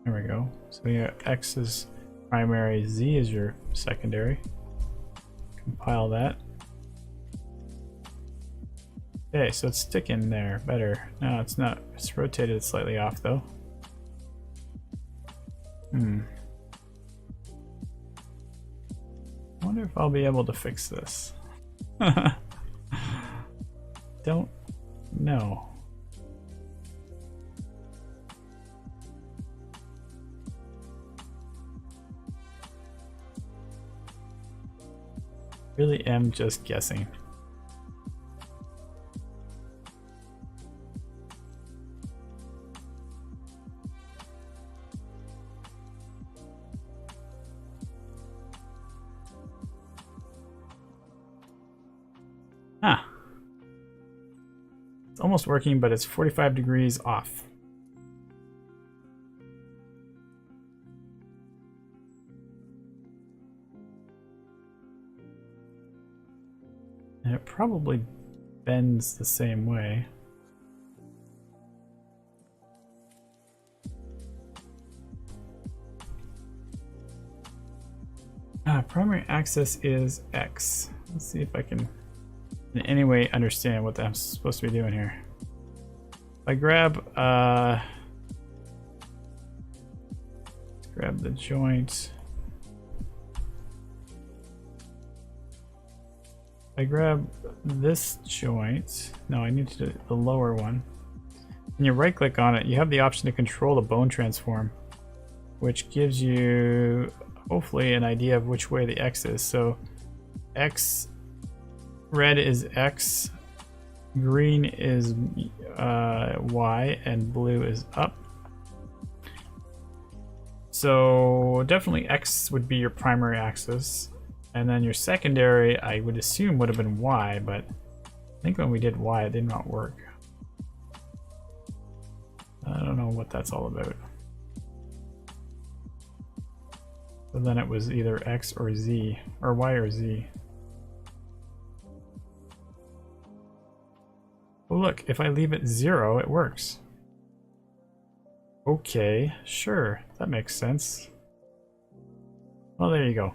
There we go. So yeah, X is primary, Z is your secondary. Compile that. Okay, so it's sticking there better. No, it's not. It's rotated slightly off though. I wonder if I'll be able to fix this. Don't know. Really am just guessing. It's almost working, but it's 45 degrees off. And it probably bends the same way. Primary axis is X. Let's see if I can in any way understand what I'm supposed to be doing here. If I grab let's grab the joint. If I grab this joint, no, I need to do the lower one. When you right click on it, you have the option to control the bone transform, which gives you hopefully an idea of which way the X is. So X, red is X, green is Y, and blue is up. So definitely X would be your primary axis, and then your secondary I would assume would have been Y, but I think when we did Y it did not work. I don't know what that's all about. So then it was either X or Z, or Y or Z. Oh look, if I leave it 0, it works. Okay, sure, that makes sense. Well, there you go.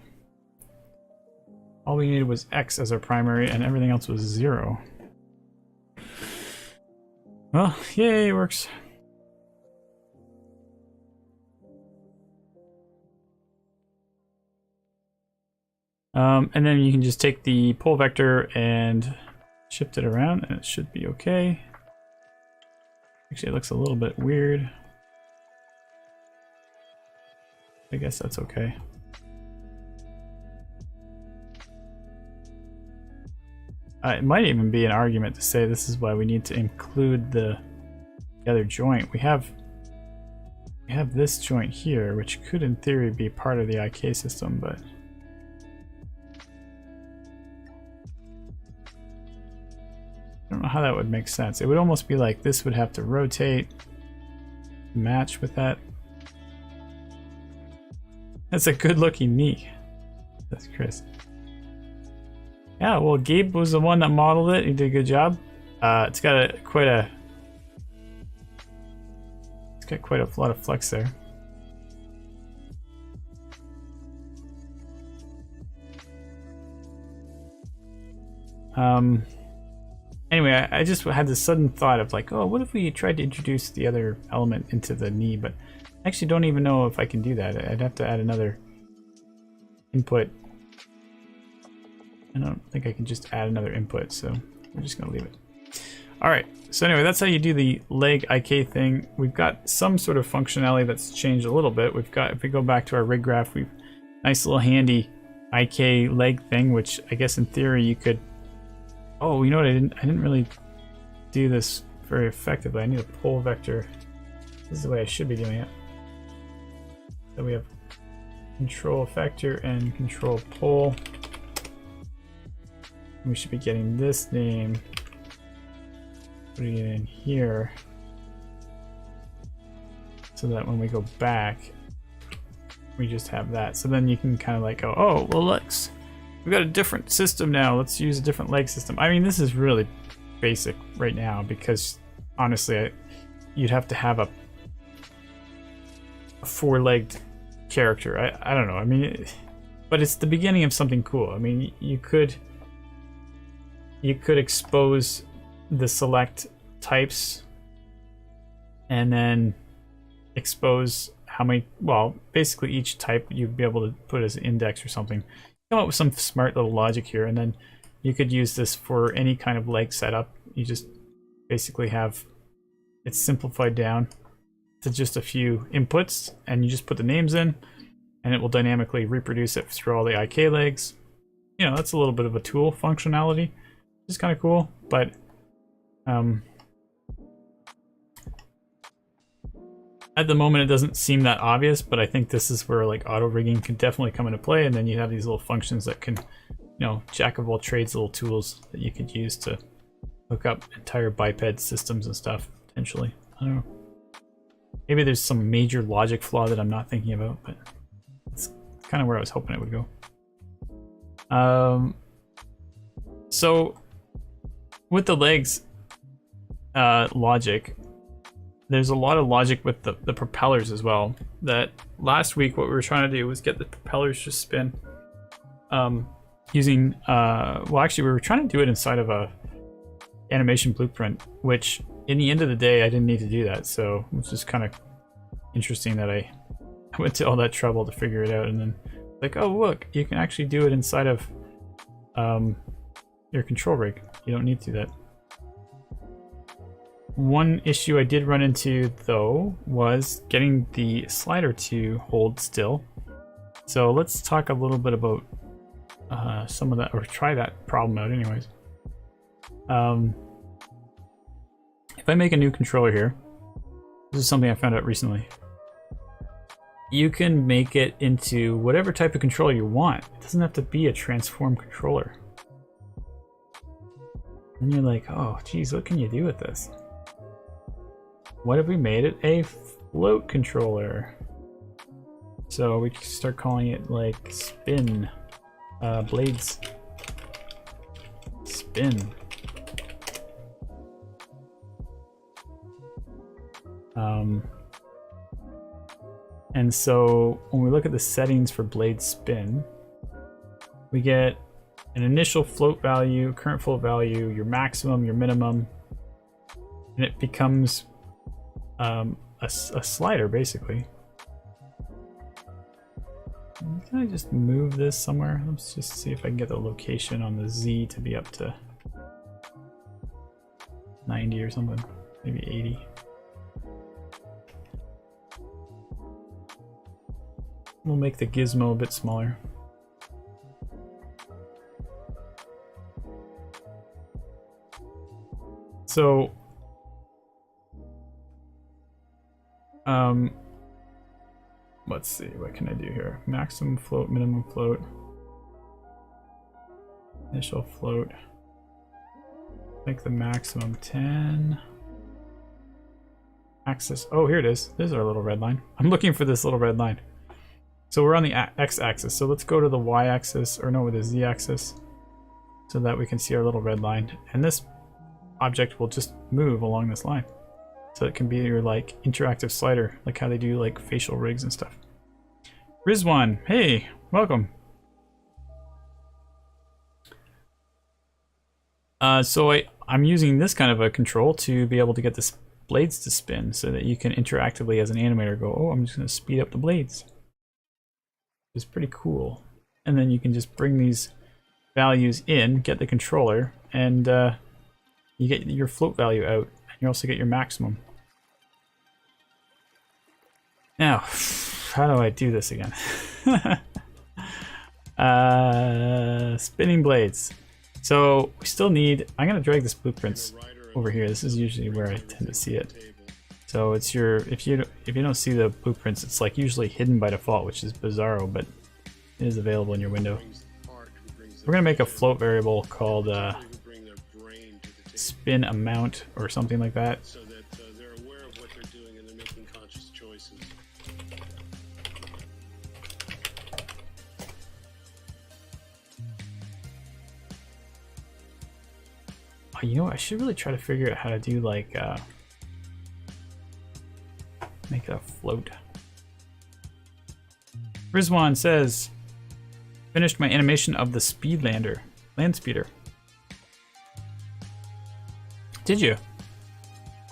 All we needed was X as our primary and everything else was 0. Well, yay, it works. And then you can just take the pole vector and shift it around and it should be okay. Actually, it looks a little bit weird. I guess that's okay. It might even be an argument to say this is why we need to include the other joint. We have this joint here, which could in theory be part of the IK system, but I don't know how that would make sense. It would almost be like this would have to rotate, match with that. That's a good looking knee. That's Chris. Yeah, well, Gabe was the one that modeled it. He did a good job. It's got quite a lot of flex there. Anyway, I just had this sudden thought of like, oh, what if we tried to introduce the other element into the knee? But I actually don't even know if I can do that. I'd have to add another input. I don't think I can just add another input, so we're just gonna leave it. All right, so anyway, that's how you do the leg IK thing. We've got some sort of functionality that's changed a little bit. We've got, if we go back to our rig graph, we've nice little handy IK leg thing, which I guess in theory you could. Oh, you know what? I didn't really do this very effectively. I need a pole vector. This is the way I should be doing it. So we have control vector and control pole. We should be getting this name, putting it in here, so that when we go back, we just have that. So then you can kind of like go, oh, well, we've got a different system now. Let's use a different leg system. I mean, this is really basic right now because honestly, you'd have to have a four-legged character. I don't know. I mean, but it's the beginning of something cool. I mean, you could expose the select types and then expose how many, well, basically each type you'd be able to put as an index or something. Come up with some smart little logic here, and then you could use this for any kind of leg setup. You just basically have it simplified down to just a few inputs, and you just put the names in, and it will dynamically reproduce it through all the IK legs. You know, that's a little bit of a tool functionality. It's kind of cool, but at the moment it doesn't seem that obvious, but I think this is where like auto rigging can definitely come into play, and then you have these little functions that can, you know, jack of all trades little tools that you could use to hook up entire biped systems and stuff, potentially. I don't know. Maybe there's some major logic flaw that I'm not thinking about, but it's kind of where I was hoping it would go. So with the legs logic, there's a lot of logic with the propellers as well. That last week what we were trying to do was get the propellers to spin using, well actually we were trying to do it inside of a animation blueprint, which in the end of the day I didn't need to do that, so it was just kind of interesting that I went to all that trouble to figure it out, and then like, oh look, you can actually do it inside of your control rig. You don't need to do that. One issue I did run into though was getting the slider to hold still. So let's talk a little bit about some of that, or try that problem out anyways. If I make a new controller here, this is something I found out recently. You can make it into whatever type of controller you want. It doesn't have to be a transform controller. And you're like, oh geez, what can you do with this? what if we made it a float controller? So we can start calling it like spin, blades, spin. And so when we look at the settings for blade spin, we get an initial float value, current float value, your maximum, your minimum, and it becomes a slider basically. Can I just move this somewhere? Let's just see if I can get the location on the Z to be up to 90 or something, maybe 80. We'll make the gizmo a bit smaller. So, let's see, what can I do here? Maximum float, minimum float, initial float. Make the maximum 10. Axis, oh, here it is. There's our little red line. I'm looking for this little red line. So we're on the x-axis, so let's go to the y-axis, or no, the z-axis, so that we can see our little red line. And this object will just move along this line. So it can be your like interactive slider, like how they do like facial rigs and stuff. Rizwan, hey, welcome. So I'm using this kind of a control to be able to get the blades to spin so that you can interactively as an animator go, oh, I'm just going to speed up the blades. It's pretty cool. And then you can just bring these values in, get the controller, and you get your float value out. And you also get your maximum. Now, how do I do this again? Spinning blades. So we still need, I'm gonna drag this blueprints over here. This is usually where I tend to see it. So it's your, if you don't see the blueprints, it's like usually hidden by default, which is bizarro, but it is available in your window. We're gonna make a float variable called spin amount or something like that. Oh, you know what? I should really try to figure out how to do like make a float. Rizwan says, finished my animation of the Speedlander, land speeder. Did you?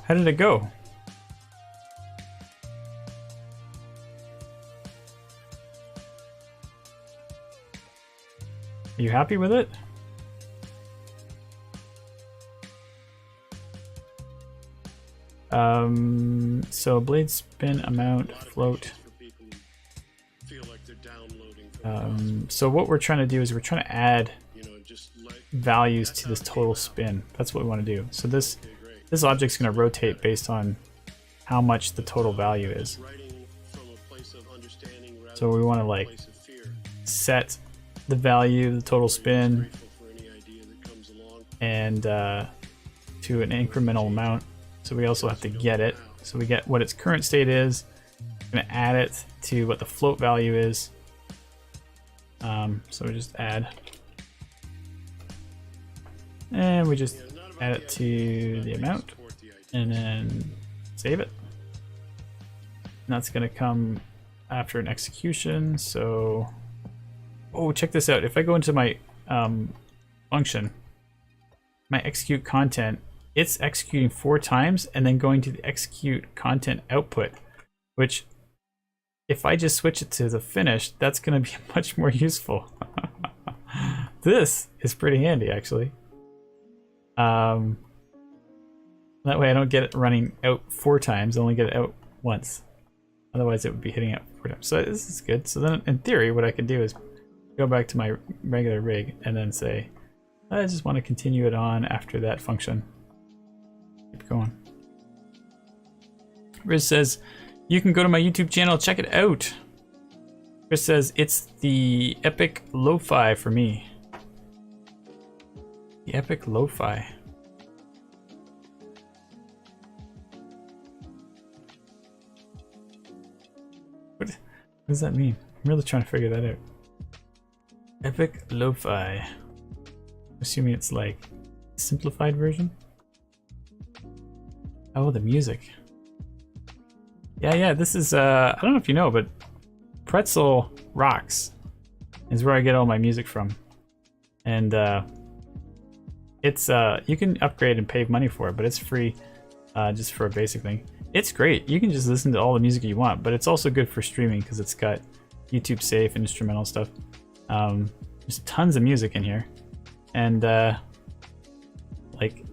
How did it go? Are you happy with it? So blade spin amount float. So what we're trying to do is we're trying to add values to this total spin. That's what we want to do. So this object's going to rotate based on how much the total value is. So we want to like set the value, the total spin, and to an incremental amount. So we also have to get it. So we get what its current state is. We're going to add it to what the float value is. So we just add. And we just add it to the amount. And then save it. And that's going to come after an execution. So, oh, check this out. If I go into my function, my execute content, it's executing 4 times and then going to the execute content output, which if I just switch it to the finish, that's going to be much more useful. This is pretty handy, actually. That way I don't get it running out 4 times, I only get it out once. Otherwise it would be hitting out 4 times. So this is good. So then in theory, what I could do is go back to my regular rig and then say, I just want to continue it on after that function. Keep going. Riz says, you can go to my YouTube channel, check it out. Chris says, it's the epic lo-fi for me. The epic lo-fi. does that mean? I'm really trying to figure that out. Epic Lo-Fi. Assuming it's like simplified version. Oh, the music. Yeah, this is I don't know if you know, but Pretzel Rocks is where I get all my music from. And it's you can upgrade and pay money for it, but it's free just for a basic thing. It's great. You can just listen to all the music you want, but it's also good for streaming because it's got YouTube safe and instrumental stuff. There's tons of music in here, and like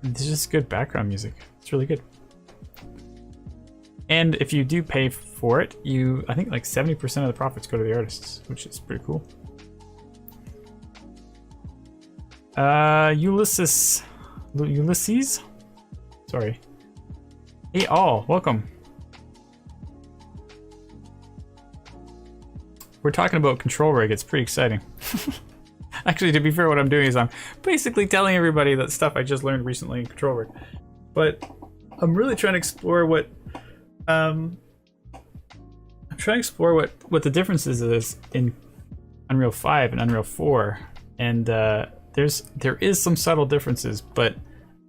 there's just good background music. It's really good. And if you do pay for it, I think like 70% of the profits go to the artists, which is pretty cool. Ulysses, sorry. Hey all, welcome. We're talking about control rig. It's pretty exciting. Actually, to be fair, what I'm doing is I'm basically telling everybody that stuff I just learned recently in control rig. But I'm really trying to explore what what the differences is in Unreal 5 and Unreal 4, and there is some subtle differences, but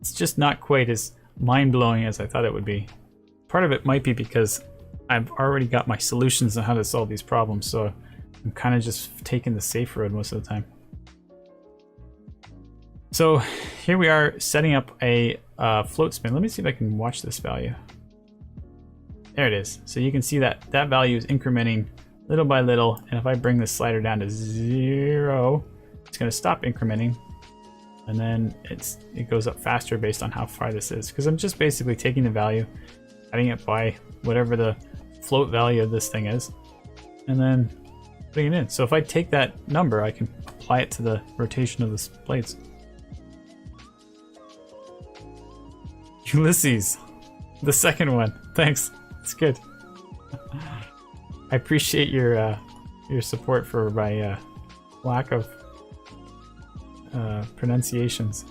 it's just not quite as mind-blowing as I thought it would be. Part of it might be because I've already got my solutions on how to solve these problems, so I'm kind of just taking the safe road most of the time. So here we are setting up a float spin. Let me see if I can watch this value. There it is. So you can see that that value is incrementing little by little, and if I bring this slider down to 0, it's going to stop incrementing, and then it goes up faster based on how far this is, because I'm just basically taking the value, adding it by whatever the float value of this thing is, and then putting it in. So if I take that number, I can apply it to the rotation of the blades. Ulysses, the second one. Thanks. It's good. I appreciate your support for my lack of pronunciations.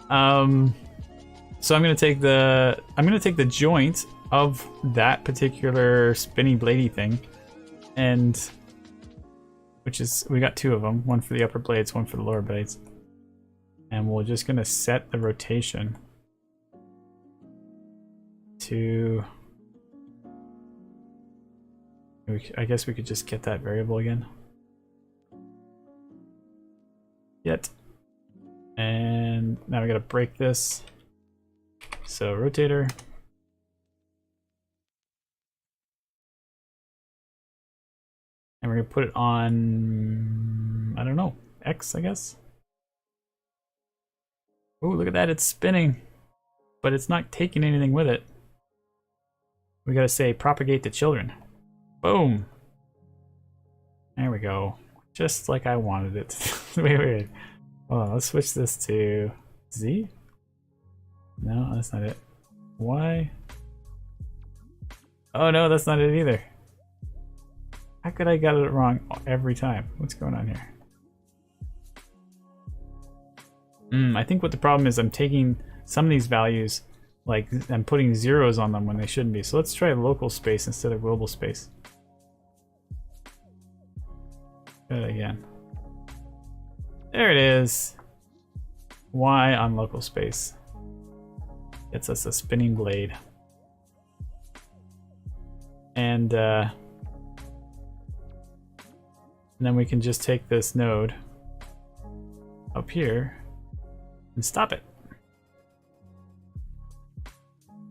So I'm gonna take the joint of that particular spinny bladey thing, and we got two of them, one for the upper blades, one for the lower blades, and we're just gonna set the rotation to, I guess we could just get that variable again. And now we gotta break this. So rotator. And we're gonna put it on, I don't know, X, I guess. Oh, look at that, it's spinning, but it's not taking anything with it. We gotta say propagate to children. Boom. There we go. Just like I wanted it. Wait. Hold on, let's switch this to Z. No, that's not it. Y. Oh no, that's not it either. How could I get it wrong every time? What's going on here? I think what the problem is, I'm taking some of these values, like I'm putting zeros on them when they shouldn't be. So let's try local space instead of global space. Try that again. There it is. Y on local space. Gets us a spinning blade. And then we can just take this node up here and stop it.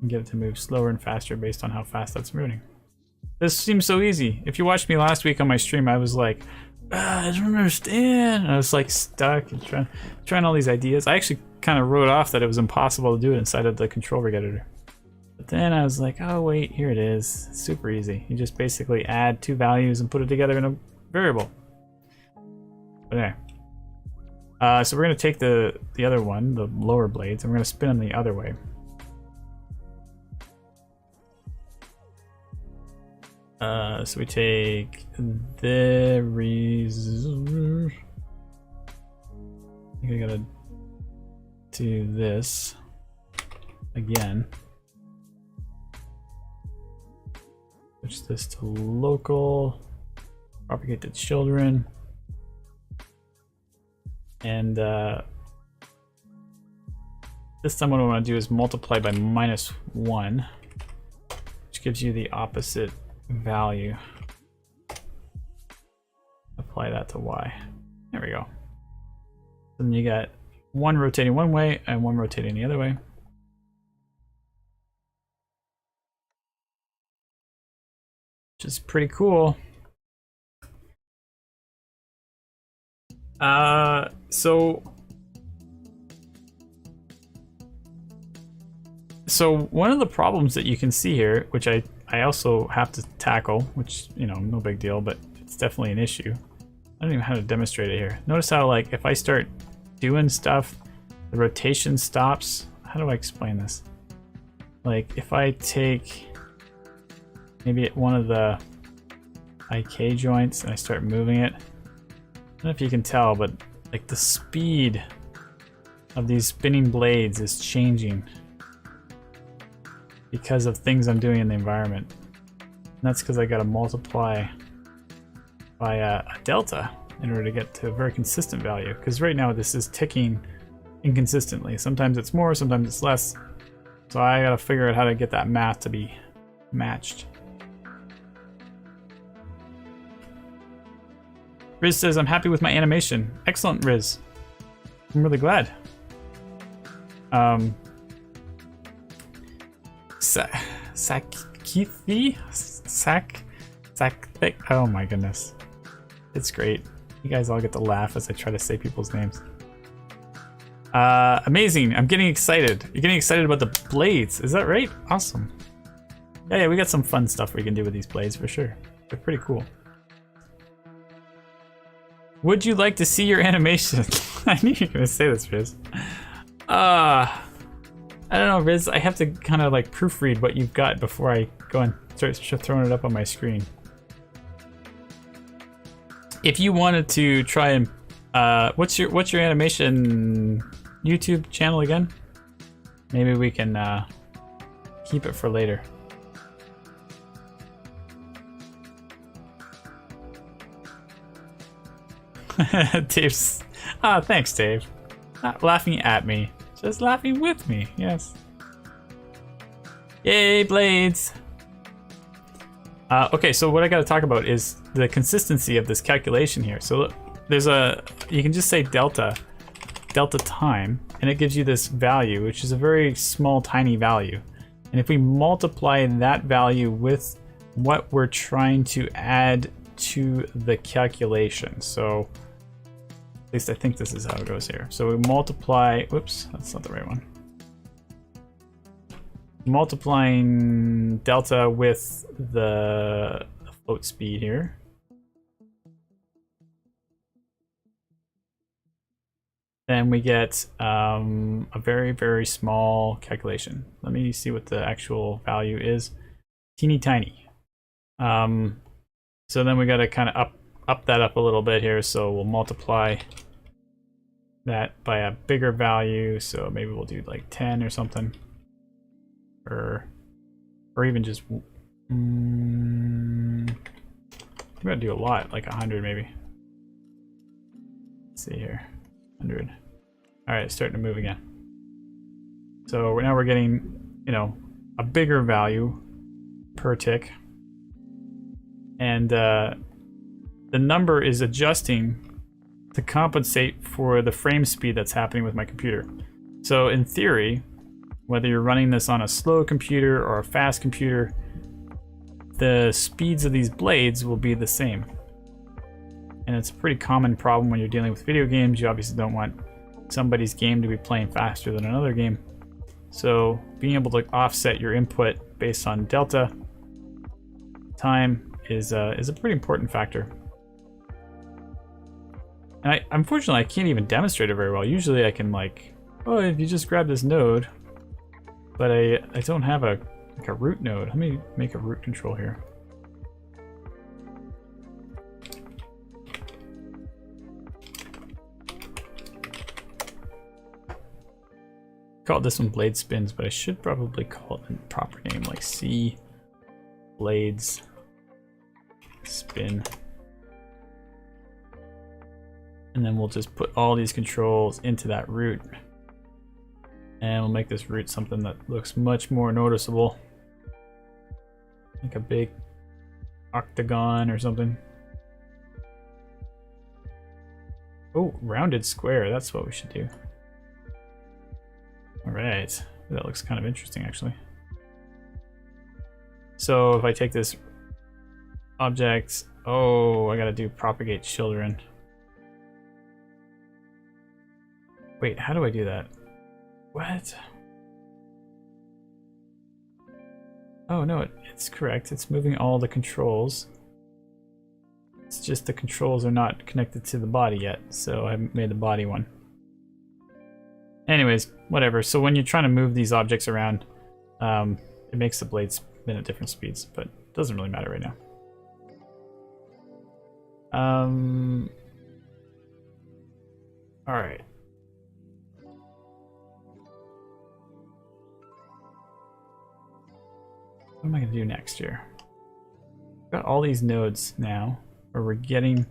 And get it to move slower and faster based on how fast that's moving. This seems so easy. If you watched me last week on my stream, I was like, I don't understand. And I was like stuck and trying all these ideas. I actually kind of wrote off that it was impossible to do it inside of the control rig editor. But then I was like, oh wait, here it is. It's super easy. You just basically add two values and put it together in a variable. Okay. So we're gonna take the other one, the lower blades, and we're gonna spin them the other way. So we take the I think I gotta do this again. Switch this to local. Propagate to children. And this time what I want to do is multiply by -1, which gives you the opposite value. Apply that to y. There we go. Then you got one rotating one way and one rotating the other way. Which is pretty cool. So one of the problems that you can see here, which I also have to tackle, which, you know, no big deal, but it's definitely an issue. I don't even know how to demonstrate it here. Notice how, like, if I start doing stuff, the rotation stops. How do I explain this? Like, if I take maybe one of the IK joints and I start moving it, I don't know if you can tell, but like the speed of these spinning blades is changing because of things I'm doing in the environment. And that's because I got to multiply by a delta in order to get to a very consistent value. Because right now this is ticking inconsistently. Sometimes it's more, sometimes it's less. So I got to figure out how to get that math to be matched. Riz says, I'm happy with my animation. Excellent, Riz. I'm really glad. Sakithi? Oh my goodness. It's great. You guys all get to laugh as I try to say people's names. Amazing. I'm getting excited. You're getting excited about the blades. Is that right? Awesome. Yeah, we got some fun stuff we can do with these blades for sure. They're pretty cool. Would you like to see your animation? I knew you were gonna say this, Riz. I don't know, Riz. I have to kind of like proofread what you've got before I go and start throwing it up on my screen. If you wanted to try and what's your animation YouTube channel again? Maybe we can keep it for later. Dave's thanks, Dave. Not laughing at me, just laughing with me. Yes. Yay, blades. Okay, so what I got to talk about is the consistency of this calculation here. So look, there's you can just say delta time, and it gives you this value, which is a very small, tiny value. And if we multiply that value with what we're trying to add to the calculation, so at least I think this is how it goes here. So we multiply, whoops, that's not the right one. Multiplying delta with the float speed here. Then we get a very, very small calculation. Let me see what the actual value is. Teeny tiny. So then we got to kind of up that up a little bit here. So we'll multiply that by a bigger value. So maybe we'll do like 10 or something. Or even just I'm gonna do a lot, like 100 maybe. Let's see here, 100. All right, it's starting to move again. So now we're getting, you know, a bigger value per tick, and the number is adjusting to compensate for the frame speed that's happening with my computer. So in theory, whether you're running this on a slow computer or a fast computer, the speeds of these blades will be the same. And it's a pretty common problem when you're dealing with video games. You obviously don't want somebody's game to be playing faster than another game. So being able to offset your input based on delta time is a pretty important factor. And unfortunately, I can't even demonstrate it very well. Usually I can, like, oh, if you just grab this node, but I don't have a root node. Let me make a root control here. Called this one blade spins, but I should probably call it a proper name like C blades. spin. And then we'll just put all these controls into that root. And we'll make this root something that looks much more noticeable. Like a big octagon or something. Oh, rounded square, that's what we should do. Alright, that looks kind of interesting actually. So if I take this object, oh, I gotta do propagate children. Wait, how do I do that? What? Oh no, it's correct. It's moving all the controls. It's just the controls are not connected to the body yet, so I made the body one. Anyways, whatever. So when you're trying to move these objects around, it makes the blades spin at different speeds, but it doesn't really matter right now. Alright. What am I going to do next here? We've got all these nodes now where we're getting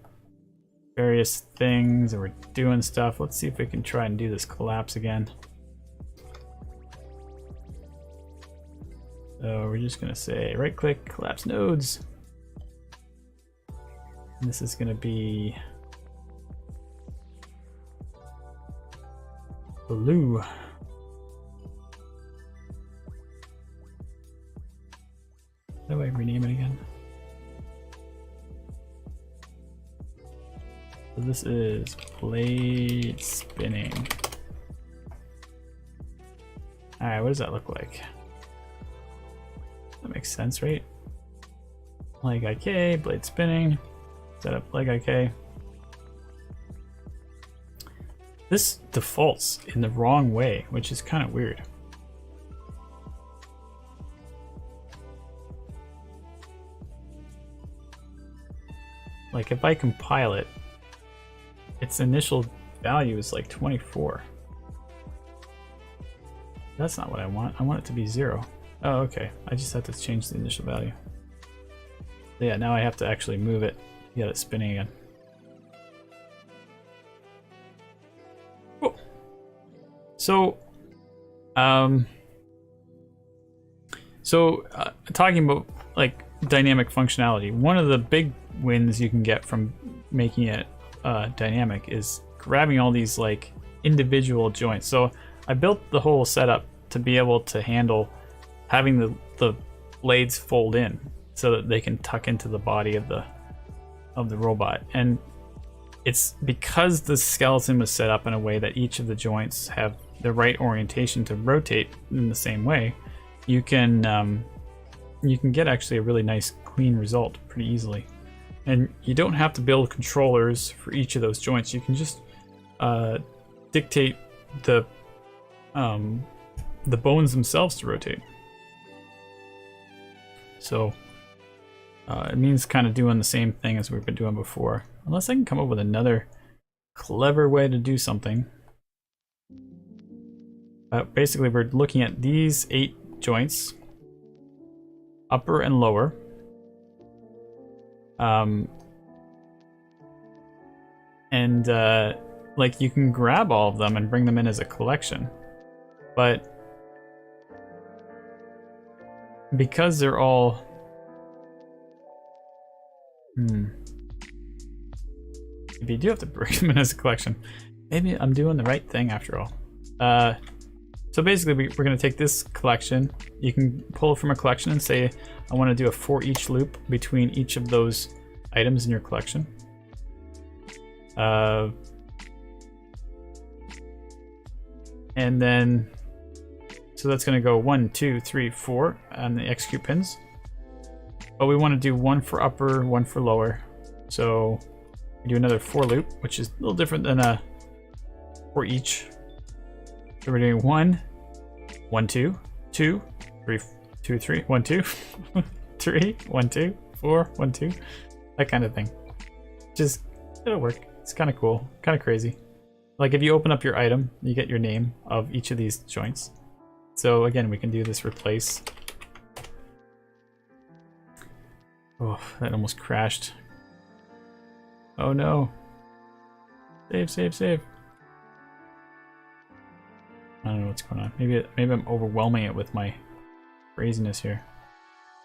various things and we're doing stuff. Let's see if we can try and do this collapse again. So we're just going to say right click, collapse nodes. And this is going to be blue. How do I rename it again? So this is blade spinning. Alright, what does that look like? That makes sense, right? Leg IK, blade spinning, set up leg IK. This defaults in the wrong way, which is kind of weird. Like if I compile it, its initial value is like 24. That's not what I want. I want it to be 0. Oh, okay. I just have to change the initial value. Yeah, now I have to actually move it to get it spinning again. Cool. So, talking about like dynamic functionality, one of the big wins you can get from making it dynamic is grabbing all these like individual joints. So I built the whole setup to be able to handle having the blades fold in so that they can tuck into the body of the robot. And it's because the skeleton was set up in a way that each of the joints have the right orientation to rotate in the same way, you can get actually a really nice clean result pretty easily. And you don't have to build controllers for each of those joints. You can just dictate the bones themselves to rotate. So it means kind of doing the same thing as we've been doing before. Unless I can come up with another clever way to do something. Basically, we're looking at these 8 joints, upper and lower. Like you can grab all of them and bring them in as a collection, but because they're all maybe you do have to bring them in as a collection. Maybe I'm doing the right thing after all. So basically we're going to take this collection. You can pull from a collection and say I want to do a for each loop between each of those items in your collection. And then so that's going to go 1, 2, 3, 4 on the execute pins. But we want to do 1 for upper, 1 for lower. So we do another for loop, which is a little different than a for each. So we're doing 1, 1, 2, 2, 3, 2, 3, 1, 2, 3, 1, 2, 4, 1, 2, that kind of thing. Just it'll work. It's kind of cool, kind of crazy. Like if you open up your item, you get your name of each of these joints. So again, we can do this replace. Oh, that almost crashed. Oh no. Save, save, save. I don't know what's going on. Maybe I'm overwhelming it with my craziness here.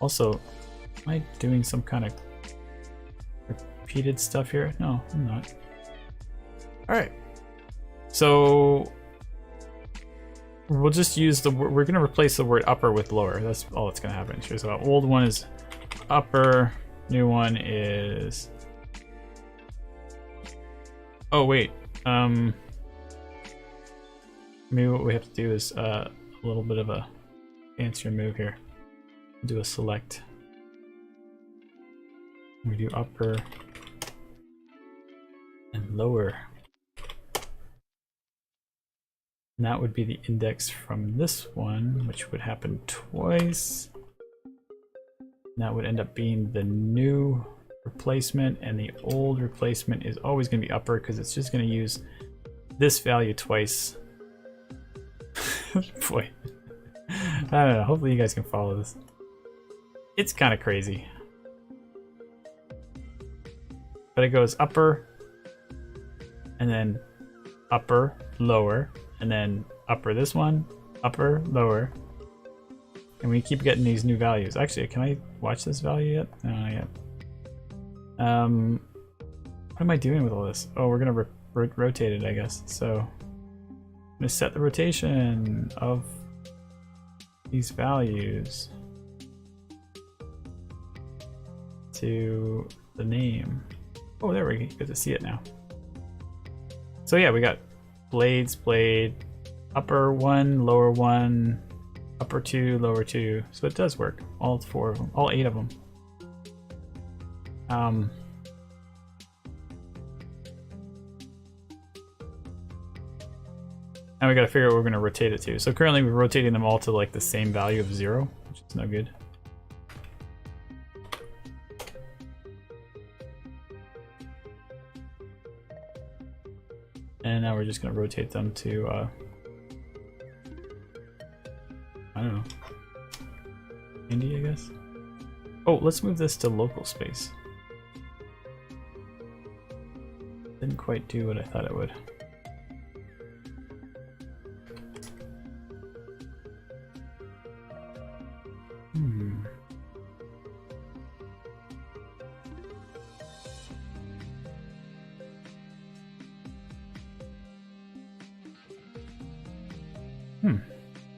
Also, am I doing some kind of repeated stuff here? No, I'm not. Alright. So we'll just use the word, we're gonna replace the word upper with lower. That's all that's gonna happen. So our old one is upper, new one is, oh wait, maybe what we have to do is a little bit of a fancier move here. Do a select. We do upper and lower. And that would be the index from this one, which would happen twice. And that would end up being the new replacement, and the old replacement is always going to be upper because it's just going to use this value twice. Boy, I don't know. Hopefully you guys can follow this. It's kind of crazy. But it goes upper, and then upper, lower, and then upper this one, upper, lower. And we keep getting these new values. Actually, can I watch this value yet? No, not yet. What am I doing with all this? Oh, we're gonna rotate it, I guess. So I'm gonna set the rotation of these values to the name. Oh, there we get to see it now. So yeah, we got blades, blade, upper one, lower one, upper two, lower two. So it does work. All 4 of them, all 8 of them. Now we gotta figure out what we're gonna rotate it to. So currently we're rotating them all to like the same value of 0, which is no good. And now we're just gonna rotate them to, I don't know, 90, I guess. Oh, let's move this to local space. Didn't quite do what I thought it would.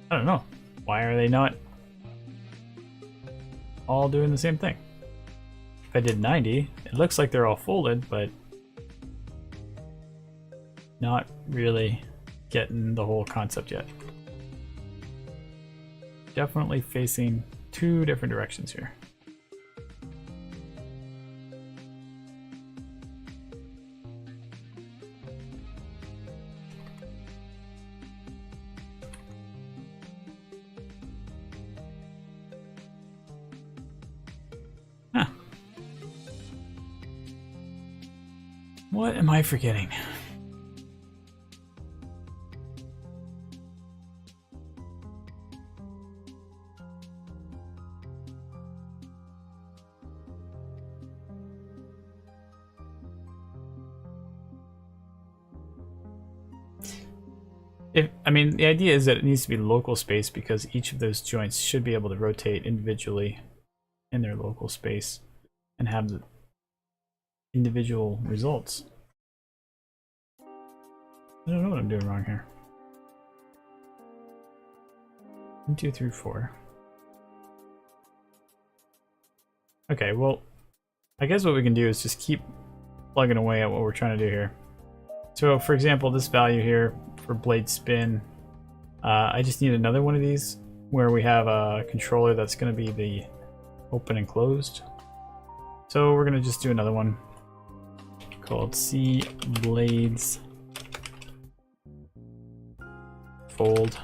I don't know. Why are they not all doing the same thing? If I did 90, it looks like they're all folded, but not really getting the whole concept yet. Definitely facing 2 different directions here. What am I forgetting? I mean, the idea is that it needs to be local space because each of those joints should be able to rotate individually in their local space and have the individual results. I don't know what I'm doing wrong here. 1, 2, 3, 4. Okay, well, I guess what we can do is just keep plugging away at what we're trying to do here. So, for example, this value here for blade spin, I just need another one of these where we have a controller that's going to be the open and closed. So we're going to just do another one called C blades fold.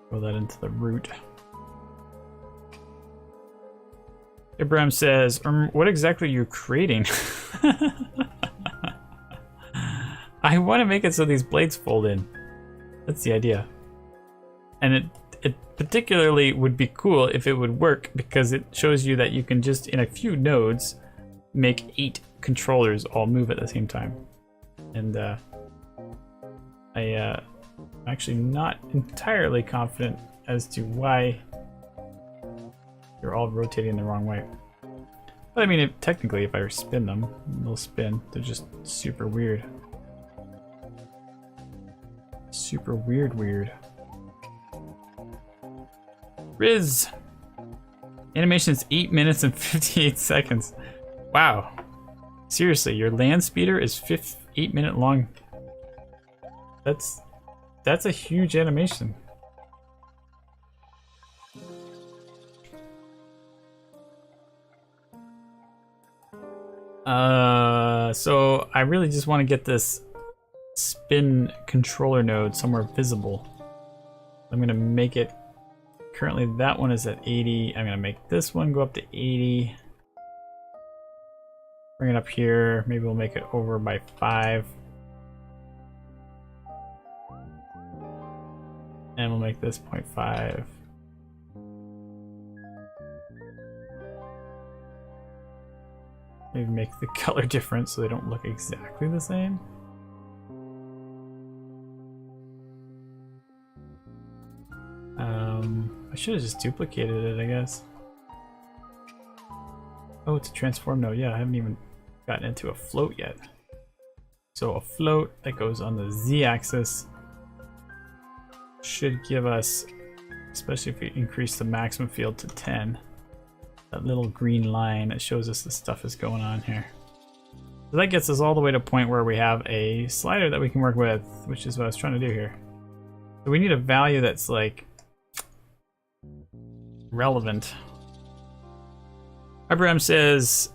Throw that into the root. Abraham says, what exactly are you creating? I want to make it so these blades fold in. That's the idea. And it particularly would be cool if it would work, because it shows you that you can just in a few nodes make 8 controllers all move at the same time. And I'm actually not entirely confident as to why you're all rotating the wrong way. But I mean, technically if I spin them, they'll spin. They're just super weird. Super weird. Riz! Animation is 8 minutes and 58 seconds. Wow. Seriously, your land speeder is 8 minute long. That's a huge animation. So I really just want to get this spin controller node somewhere visible. I'm gonna make it, currently that one is at 80. I'm gonna make this one go up to 80. Bring it up here. Maybe we'll make it over by 5. And we'll make this 0.5. Maybe make the color different so they don't look exactly the same. I should have just duplicated it, I guess. Oh, it's a transform node. Yeah, I haven't even gotten into a float yet. So a float that goes on the z-axis should give us, especially if we increase the maximum field to 10, that little green line that shows us the stuff is going on here. So that gets us all the way to a point where we have a slider that we can work with, which is what I was trying to do here. So we need a value that's like relevant. Abraham says,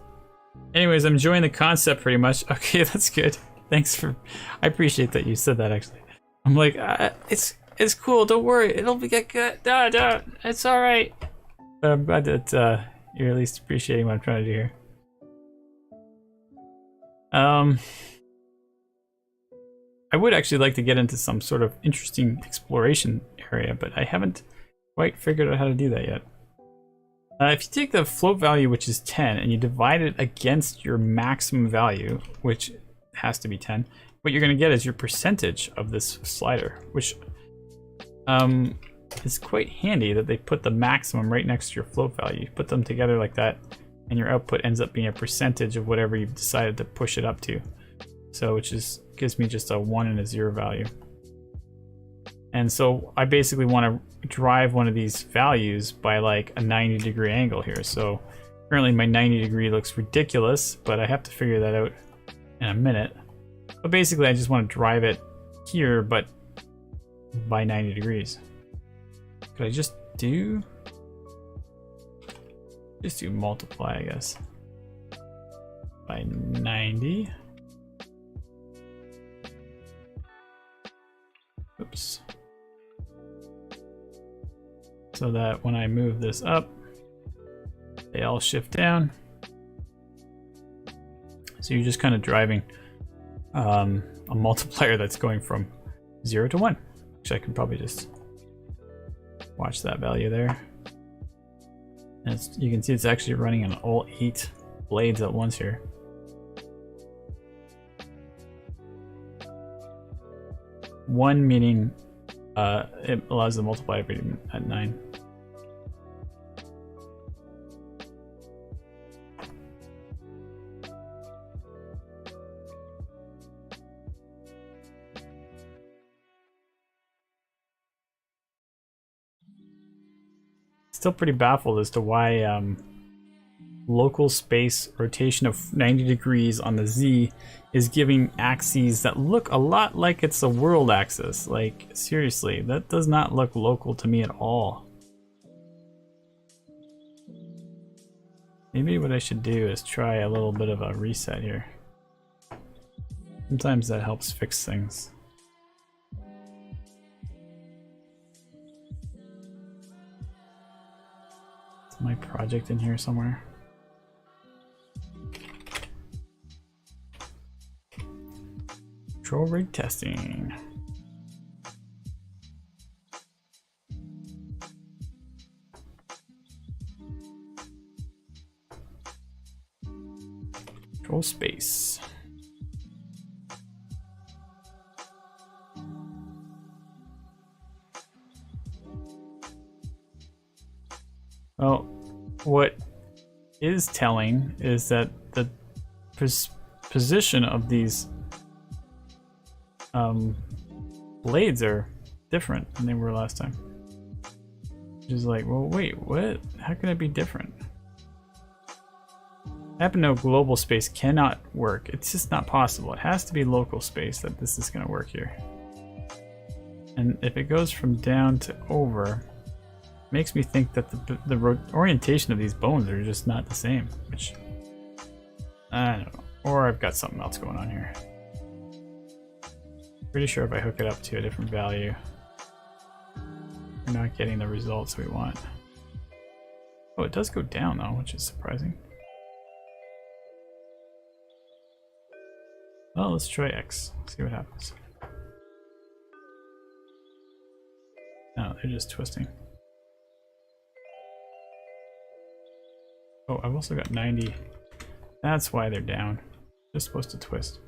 anyways, I'm enjoying the concept pretty much. Okay, that's good. Thanks for, I appreciate that you said that actually. I'm like, it's cool, don't worry, it'll get good. No, it's all right. But I'm glad that you're at least appreciating what I'm trying to do here. I would actually like to get into some sort of interesting exploration area, but I haven't quite figured out how to do that yet. If you take the float value, which is 10, and you divide it against your maximum value, which has to be 10, what you're going to get is your percentage of this slider, which is quite handy that they put the maximum right next to your float value. You put them together like that, and your output ends up being a percentage of whatever you've decided to push it up to. So, which is gives me just a 1 and a 0 value. And so I basically want to drive one of these values by like a 90-degree angle here. So currently my 90-degree looks ridiculous, but I have to figure that out in a minute. But basically I just want to drive it here, but by 90 degrees. Could I just do multiply, I guess, by 90. Oops. So that when I move this up, they all shift down. So you're just kind of driving a multiplier that's going from 0 to 1. Which I can probably just watch that value there. And you can see it's actually running on all 8 blades at once here. One meaning it allows the multiplier to be at 9. Still pretty baffled as to why local space rotation of 90 degrees on the Z is giving axes that look a lot like it's a world axis. Like, seriously, that does not look local to me at all. Maybe what I should do is try a little bit of a reset here. Sometimes that helps fix things. Is my project in here somewhere? Control rig testing. Control space. Well, what is telling is that the position of these blades are different than they were last time. Which is like, well, wait, what? How can it be different? I happen to know global space cannot work. It's just not possible. It has to be local space that this is going to work here. And if it goes from down to over, it makes me think that the orientation of these bones are just not the same. Which, I don't know. Or I've got something else going on here. Pretty sure if I hook it up to a different value, we're not getting the results we want. Oh, it does go down though, which is surprising. Well, let's try X, see what happens. No, they're just twisting. Oh, I've also got 90. That's why they're down. They're supposed to twist.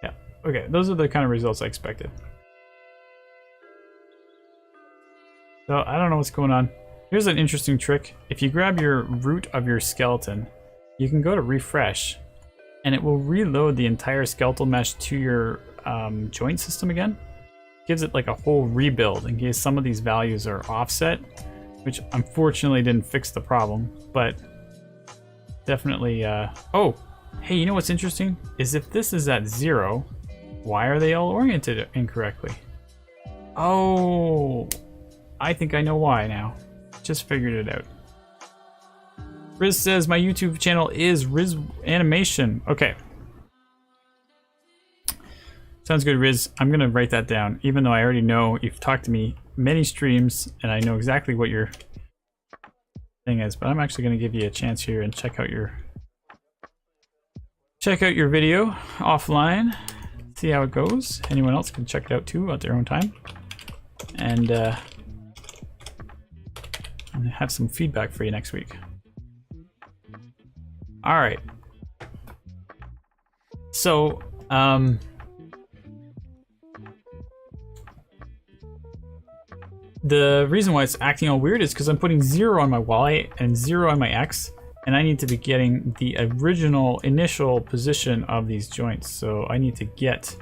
Yeah, okay, those are the kind of results I expected. So, I don't know what's going on. Here's an interesting trick. If you grab your root of your skeleton, you can go to refresh, and it will reload the entire skeletal mesh to your joint system again. Gives it like a whole rebuild in case some of these values are offset, which unfortunately didn't fix the problem, but definitely, oh, hey, you know what's interesting? Is if this is at 0, why are they all oriented incorrectly? Oh, I think I know why now. Just figured it out. Riz says my YouTube channel is Riz Animation. Okay. Sounds good, Riz. I'm gonna write that down, even though I already know you've talked to me many streams and I know exactly what your thing is, but I'm actually gonna give you a chance here and check out your video offline, see how it goes. Anyone else can check it out too at their own time. And have some feedback for you next week. All right. So, the reason why it's acting all weird is because I'm putting 0 on my Y and 0 on my X, and I need to be getting the original initial position of these joints. So I need to get,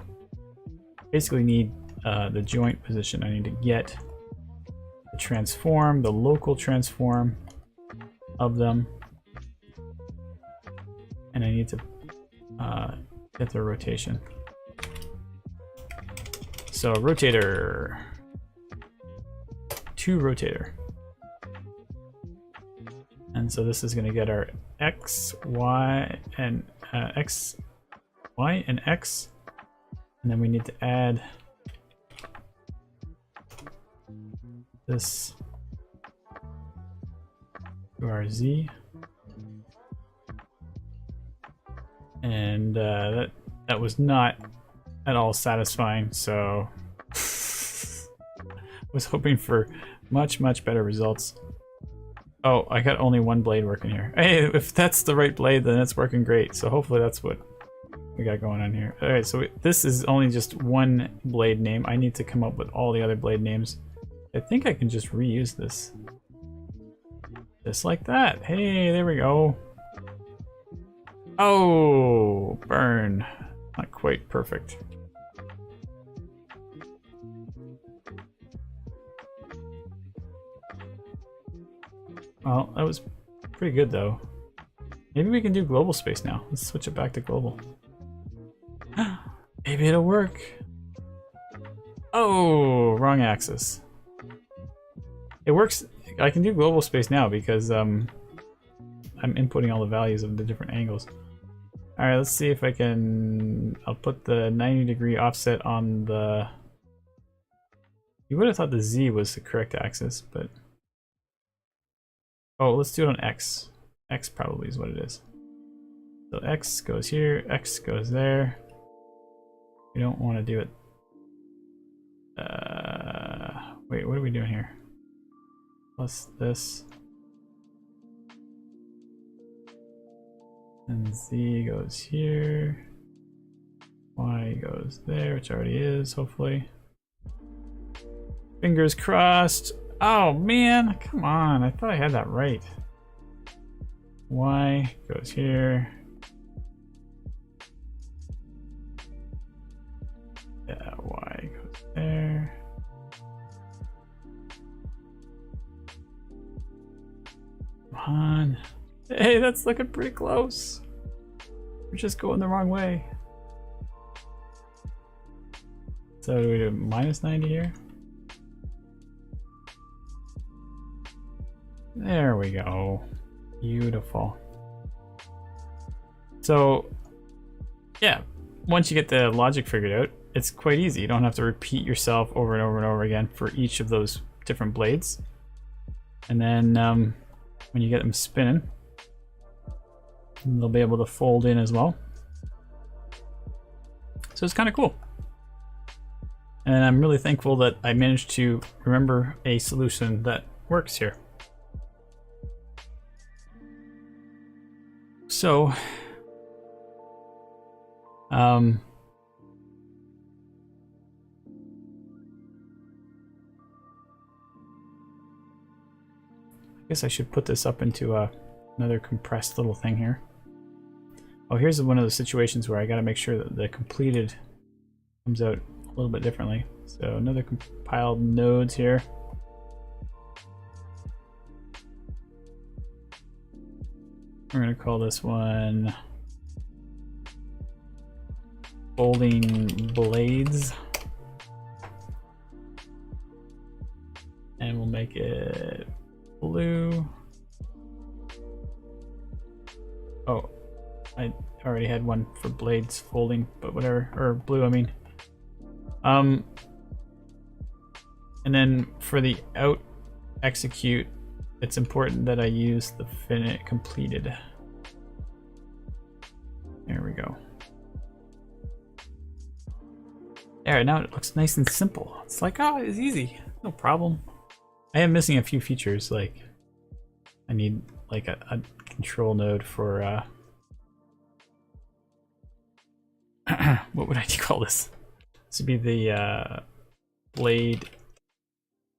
basically need the joint position. I need to get transform, the local transform of them, and I need to get the rotation. So rotator, to rotator, and so this is going to get our X, Y, and X, Y, and X, and then we need to add this to our Z, and that was not at all satisfying, so was hoping for much better results. Oh, I got only one blade working here. Hey, if that's the right blade, then it's working great, so hopefully that's what we got going on here. Alright, so this is only just one blade name. I need to come up with all the other blade names. I think I can just reuse this. Just like that. Hey, there we go. Oh, burn. Not quite perfect. Well, that was pretty good though. Maybe we can do global space now. Let's switch it back to global. Maybe it'll work. Oh, wrong axis. It works. I can do global space now because I'm inputting all the values of the different angles. All right, let's see if I can. I'll put the 90-degree offset on the. You would have thought the Z was the correct axis, but oh, let's do it on X. X probably is what it is. So X goes here, X goes there. We don't want to do it. Wait, what are we doing here? plus this. And Z goes here. Y goes there, which already is, hopefully. Fingers crossed. Oh man, come on. I thought I had that right. Y goes here. Yeah, Y goes there. Come on. Hey, that's looking pretty close. We're just going the wrong way. So do we do minus 90 here? There we go. Beautiful. So, yeah, once you get the logic figured out, it's quite easy. You don't have to repeat yourself over and over and over again for each of those different blades. And then when you get them spinning, they'll be able to fold in as well. So it's kind of cool. And I'm really thankful that I managed to remember a solution that works here. So, I guess I should put this up into another compressed little thing here. Oh, here's one of the situations where I got to make sure that the completed comes out a little bit differently. So another compiled nodes here. We're going to call this one folding blades. And we'll make it blue. Oh, I already had one for blades folding, but whatever, or blue, I mean. And then for the out execute, it's important that I use the completed. There we go. There, now it looks nice and simple. It's like, oh, it's easy, no problem. I am missing a few features, like I need like a control node for what would I call this? This would be the blade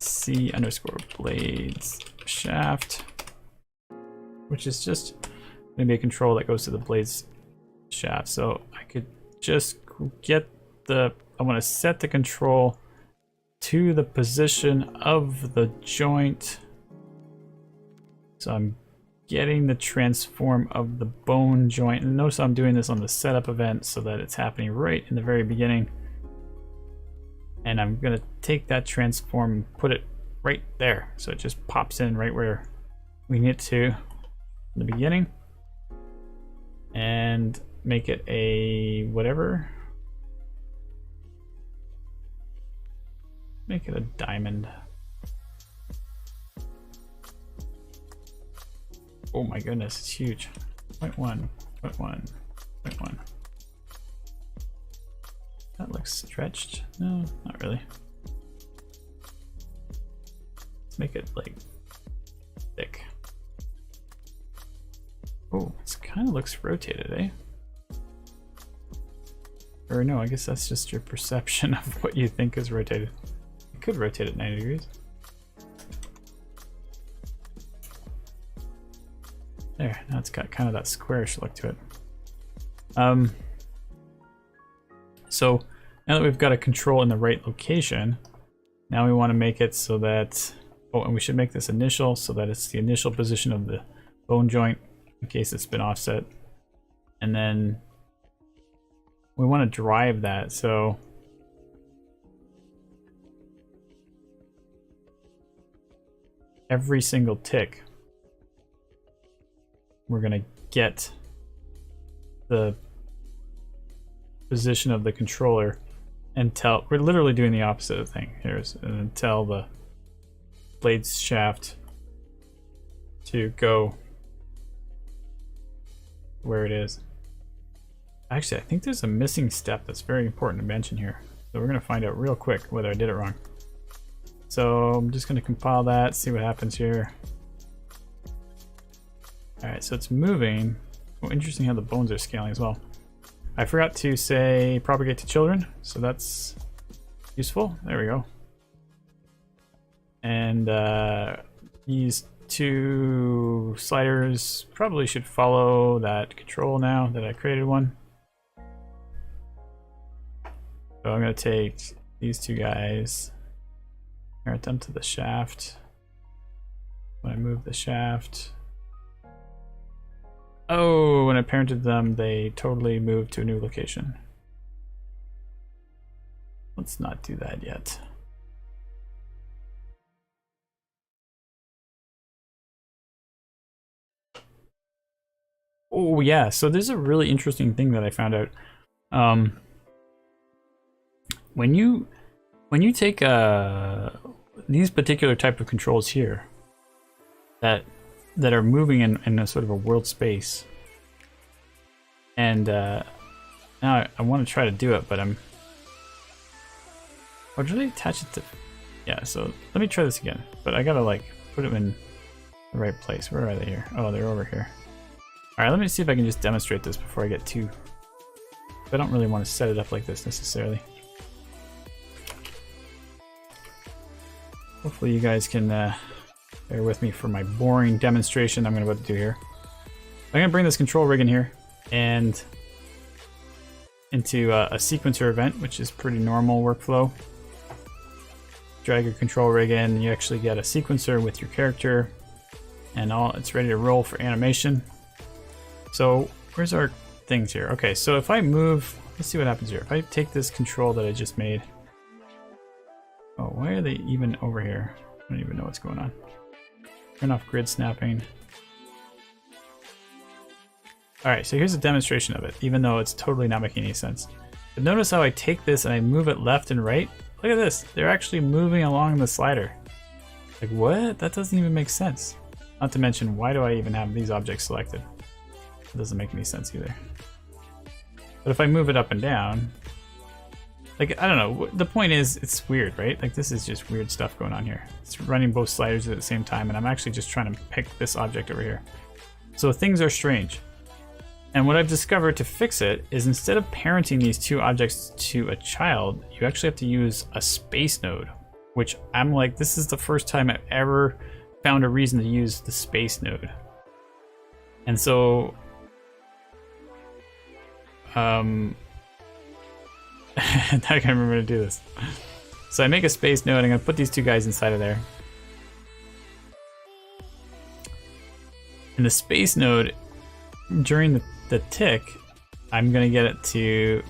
C underscore blades shaft, which is just maybe a control that goes to the blades shaft. So I could just get the, I want to set the control to the position of the joint. So I'm getting the transform of the bone joint. And notice I'm doing this on the setup event so that it's happening right in the very beginning. And I'm gonna take that transform and put it right there. So it just pops in right where we need it to in the beginning. And make it a whatever. Make it a diamond. Oh my goodness, it's huge. 0.1, 0.1, 0.1. That looks stretched. No, not really. Let's make it like thick. Oh, it kind of looks rotated, eh? Or no, I guess that's just your perception of what you think is rotated. You could rotate it 90 degrees. There, now it's got kind of that squarish look to it. So now that we've got a control in the right location, now we want to make it so that, oh, and we should make this initial so that it's the initial position of the bone joint in case it's been offset. And then we want to drive that, so every single tick we're going to get the position of the controller and tell, we're literally doing the opposite of the thing here, and tell the blades shaft to go where it is. Actually, I think there's a missing step that's very important to mention here. So we're going to find out real quick whether I did it wrong. So I'm just going to compile that, see what happens here. Alright, so it's moving. Oh, interesting how the bones are scaling as well. I forgot to say propagate to children, so that's useful. There we go. And these two sliders probably should follow that control now that I created one. So I'm going to take these two guys, parent them to the shaft. When I move the shaft, oh, when I parented them, they totally moved to a new location. Let's not do that yet. Oh yeah, so there's a really interesting thing that I found out. When you take these particular type of controls here that are moving in a sort of a world space, and now I want to try to do it, but I'm. Oh, did I attach it to? Yeah. So let me try this again, but I gotta like put them in the right place. Where are they here? Oh, they're over here. All right, let me see if I can just demonstrate this before I get too. I don't really want to set it up like this necessarily. Hopefully you guys can bear with me for my boring demonstration I'm about to do here. I'm going to bring this control rig in here and into a sequencer event, which is pretty normal workflow. Drag your control rig in, you actually get a sequencer with your character, and it's ready to roll for animation. So where's our things here? Okay, so if I move, let's see what happens here. If I take this control that I just made. Oh, why are they even over here? I don't even know what's going on. Turn off grid snapping. Alright, so here's a demonstration of it, even though it's totally not making any sense. But notice how I take this and I move it left and right. Look at this. They're actually moving along the slider. Like, what? That doesn't even make sense. Not to mention, why do I even have these objects selected? It doesn't make any sense either. But if I move it up and down, like, I don't know, the point is, it's weird, right? Like, this is just weird stuff going on here. It's running both sliders at the same time, and I'm actually just trying to pick this object over here. So things are strange. And what I've discovered to fix it is instead of parenting these two objects to a child, you actually have to use a space node, which I'm like, this is the first time I've ever found a reason to use the space node. And so, now I can't remember how to do this. So I make a space node, I'm gonna put these two guys inside of there. And the space node, during the tick, I'm gonna get it to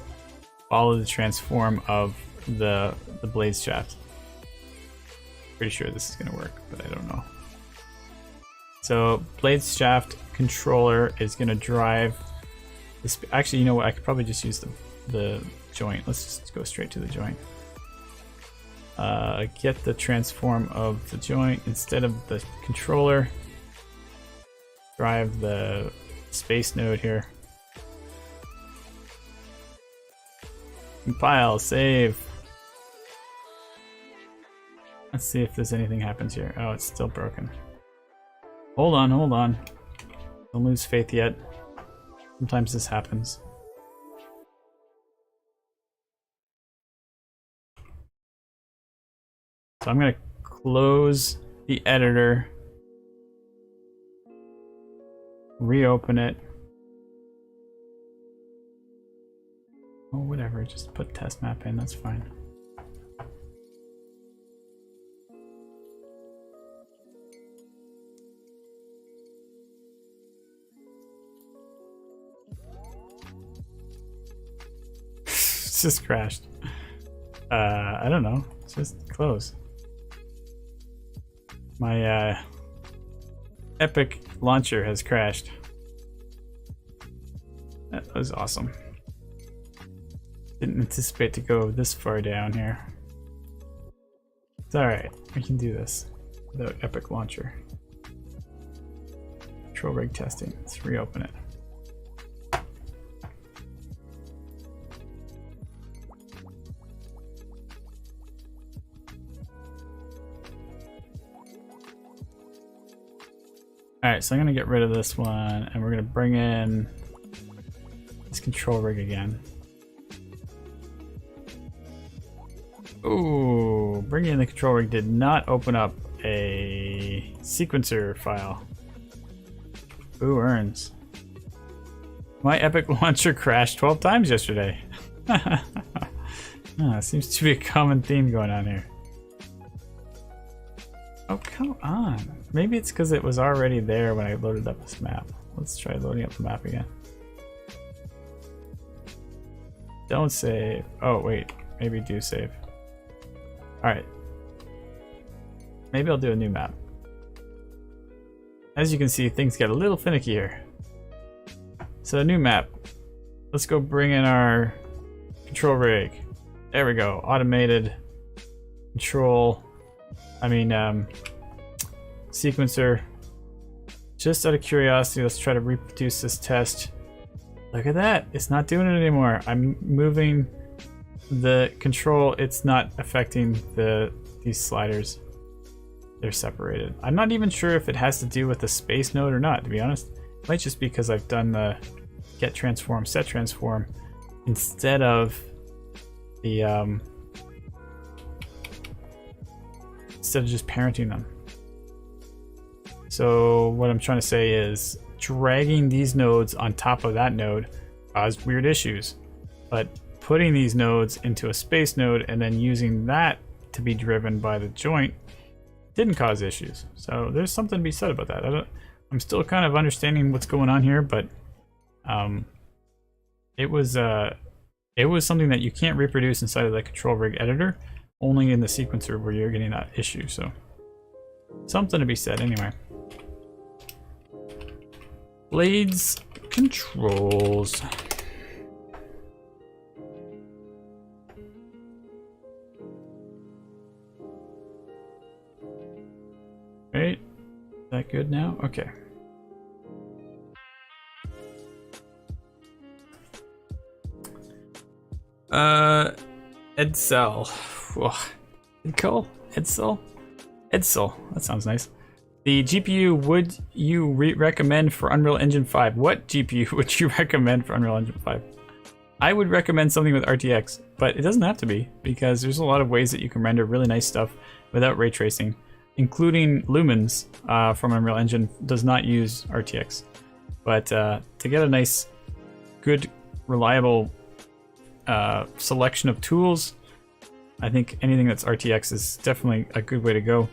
follow the transform of the blade shaft. Pretty sure this is gonna work, but I don't know. So blade shaft controller is gonna drive this. Actually, you know what? I could probably just use the joint. Let's just go straight to the joint. Get the transform of the joint instead of the controller. Drive the space node here. Compile, save. Let's see if there's anything happens here. Oh, it's still broken. Hold on, hold on. Don't lose faith yet. Sometimes this happens. So I'm gonna close the editor, reopen it. Oh, whatever, just put test map in, that's fine. It's just crashed. I don't know, it's just close. My Epic launcher has crashed. That was awesome. Didn't anticipate to go this far down here. It's alright, we can do this without Epic launcher. Control rig testing, let's reopen it. Alright, so I'm gonna get rid of this one and we're gonna bring in this control rig again. Ooh, bringing in the control rig did not open up a sequencer file. Ooh, earns. My Epic launcher crashed 12 times yesterday. Seems to be a common theme going on here. Oh, come on. Maybe it's because it was already there when I loaded up this map. Let's try loading up the map again. Don't save. Oh, wait. Maybe do save. Alright. Maybe I'll do a new map. As you can see, things get a little finicky here. So, a new map. Let's go bring in our control rig. There we go. Automated control. Sequencer. Just out of curiosity, let's try to reproduce this test. Look at that. It's not doing it anymore. I'm moving the control. It's not affecting these sliders. They're separated. I'm not even sure if it has to do with the space node or not, to be honest. It might just be because I've done the get transform, set transform instead of the instead of just parenting them. So what I'm trying to say is dragging these nodes on top of that node caused weird issues, but putting these nodes into a space node and then using that to be driven by the joint didn't cause issues. So there's something to be said about that. I'm still kind of understanding what's going on here, but it was something that you can't reproduce inside of the control rig editor, only in the sequencer where you're getting that issue. So something to be said anyway. Blades controls. Right? Is that good now? Okay. Edsel. Edsel? Edsel? Edsel. That sounds nice. The GPU would you recommend for Unreal Engine 5? What GPU would you recommend for Unreal Engine 5? I would recommend something with RTX, but it doesn't have to be, because there's a lot of ways that you can render really nice stuff without ray tracing, including Lumens from Unreal Engine does not use RTX. But to get a nice, good, reliable selection of tools, I think anything that's RTX is definitely a good way to go.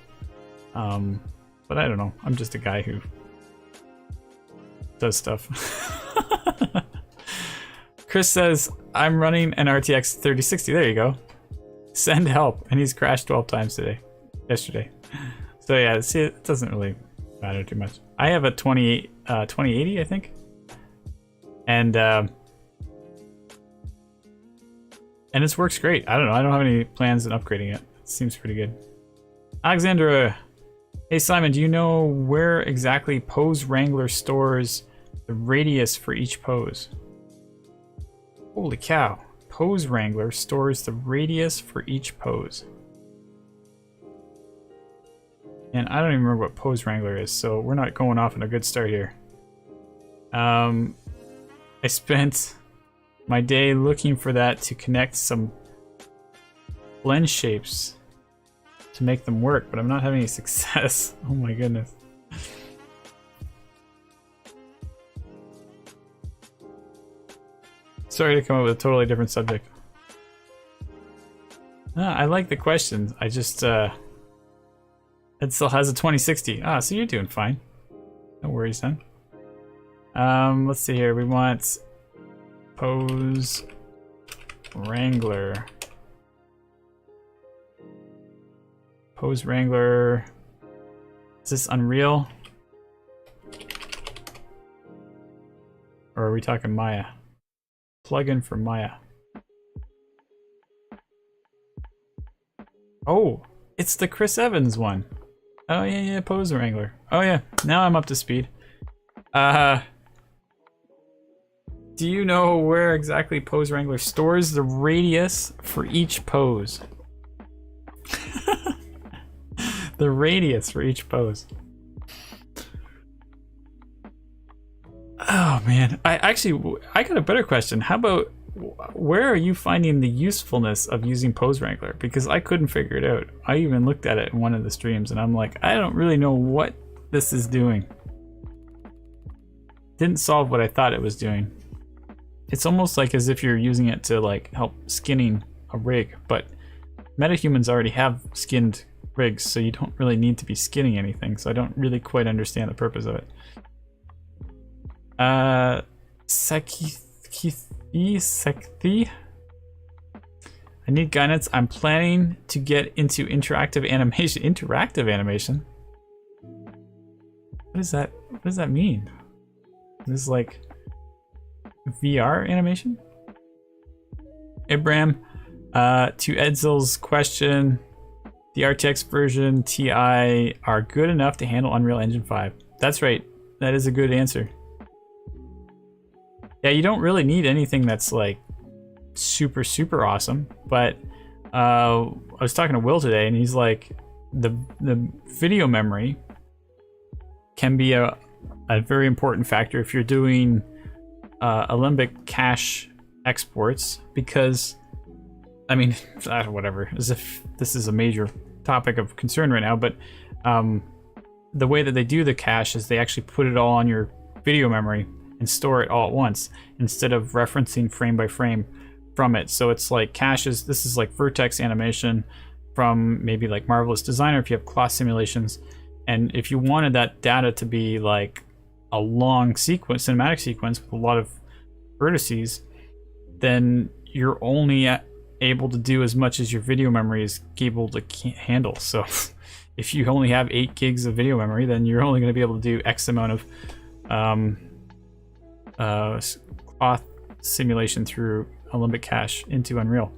But I don't know. I'm just a guy who does stuff. Chris says, I'm running an RTX 3060. There you go. Send help. And he's crashed 12 times yesterday. So yeah, see, it doesn't really matter too much. I have a 2080, I think. And it works great. I don't know. I don't have any plans on upgrading it. It seems pretty good. Alexandra. Hey Simon, do you know where exactly Pose Wrangler stores the radius for each pose? Holy cow. Pose Wrangler stores the radius for each pose. And I don't even remember what Pose Wrangler is, so we're not going off on a good start here. I spent my day looking for that to connect some blend shapes to make them work, but I'm not having any success. Oh my goodness. Sorry to come up with a totally different subject. I like the questions. I just, it still has a 2060. So you're doing fine. No worries then. Let's see here. We want Pose Wrangler. Pose Wrangler. Is this Unreal? Or are we talking Maya? Plugin for Maya. Oh, it's the Chris Evans one. Oh yeah, Pose Wrangler. Oh yeah, now I'm up to speed. Do you know where exactly Pose Wrangler stores the radius for each pose? The radius for each pose. Oh man, I got a better question. How about where are you finding the usefulness of using Pose Wrangler? Because I couldn't figure it out. I even looked at it in one of the streams and I'm like, I don't really know what this is doing. Didn't solve what I thought it was doing. It's almost like as if you're using it to like help skinning a rig, but metahumans already have skinned rigs, so you don't really need to be skinning anything, so I don't really quite understand the purpose of it. Sekthi? I need guidance. I'm planning to get into interactive animation. Interactive animation? What is that? What does that mean? This is like VR animation? Abraham, to Edsel's question, the RTX version TI are good enough to handle Unreal Engine 5. That's right. That is a good answer. Yeah, you don't really need anything that's like super, super awesome. But I was talking to Will today, and he's like, the video memory can be a very important factor if you're doing Alembic cache exports, because I mean, whatever, as if this is a major topic of concern right now, but the way that they do the cache is they actually put it all on your video memory and store it all at once instead of referencing frame by frame from it. So it's like caches, this is like vertex animation from maybe like Marvelous Designer if you have cloth simulations, and if you wanted that data to be like a long sequence, cinematic sequence with a lot of vertices, then you're only able to do as much as your video memory is capable to handle. So if you only have 8 gigs of video memory, then you're only going to be able to do X amount of cloth simulation through Alembic cache into Unreal.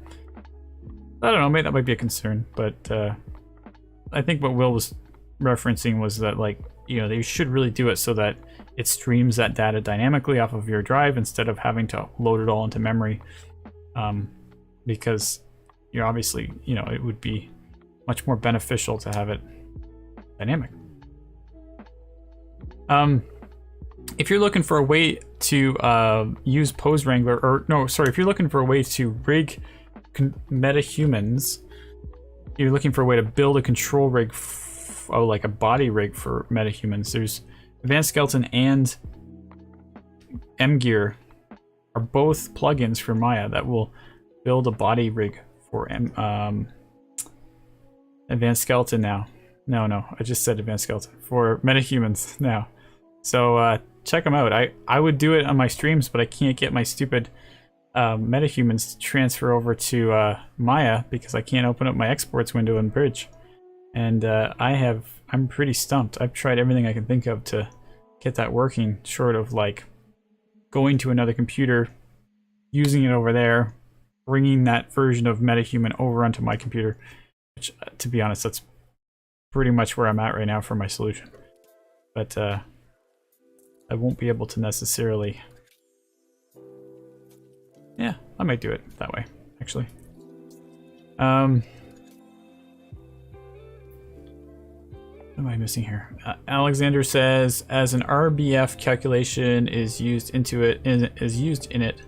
I don't know, maybe that might be a concern, but I think what Will was referencing was that, like, you know, they should really do it so that it streams that data dynamically off of your drive instead of having to load it all into memory, because you're obviously, you know, it would be much more beneficial to have it dynamic. If you're looking for a way to use Pose Wrangler, or no, sorry, if you're looking for a way to rig metahumans, you're looking for a way to build a control rig, like a body rig for metahumans. There's Advanced Skeleton and M-Gear are both plugins for Maya that will build a body rig for Advanced Skeleton now. No, I just said Advanced Skeleton for metahumans now. So check them out. I would do it on my streams, but I can't get my stupid metahumans to transfer over to Maya because I can't open up my exports window in Bridge. And I'm pretty stumped. I've tried everything I can think of to get that working, short of like going to another computer, using it over there, bringing that version of MetaHuman over onto my computer, which, to be honest, that's pretty much where I'm at right now for my solution. But I won't be able to necessarily... Yeah, I might do it that way, actually. What am I missing here? Alexander says, as an RBF calculation is used in it,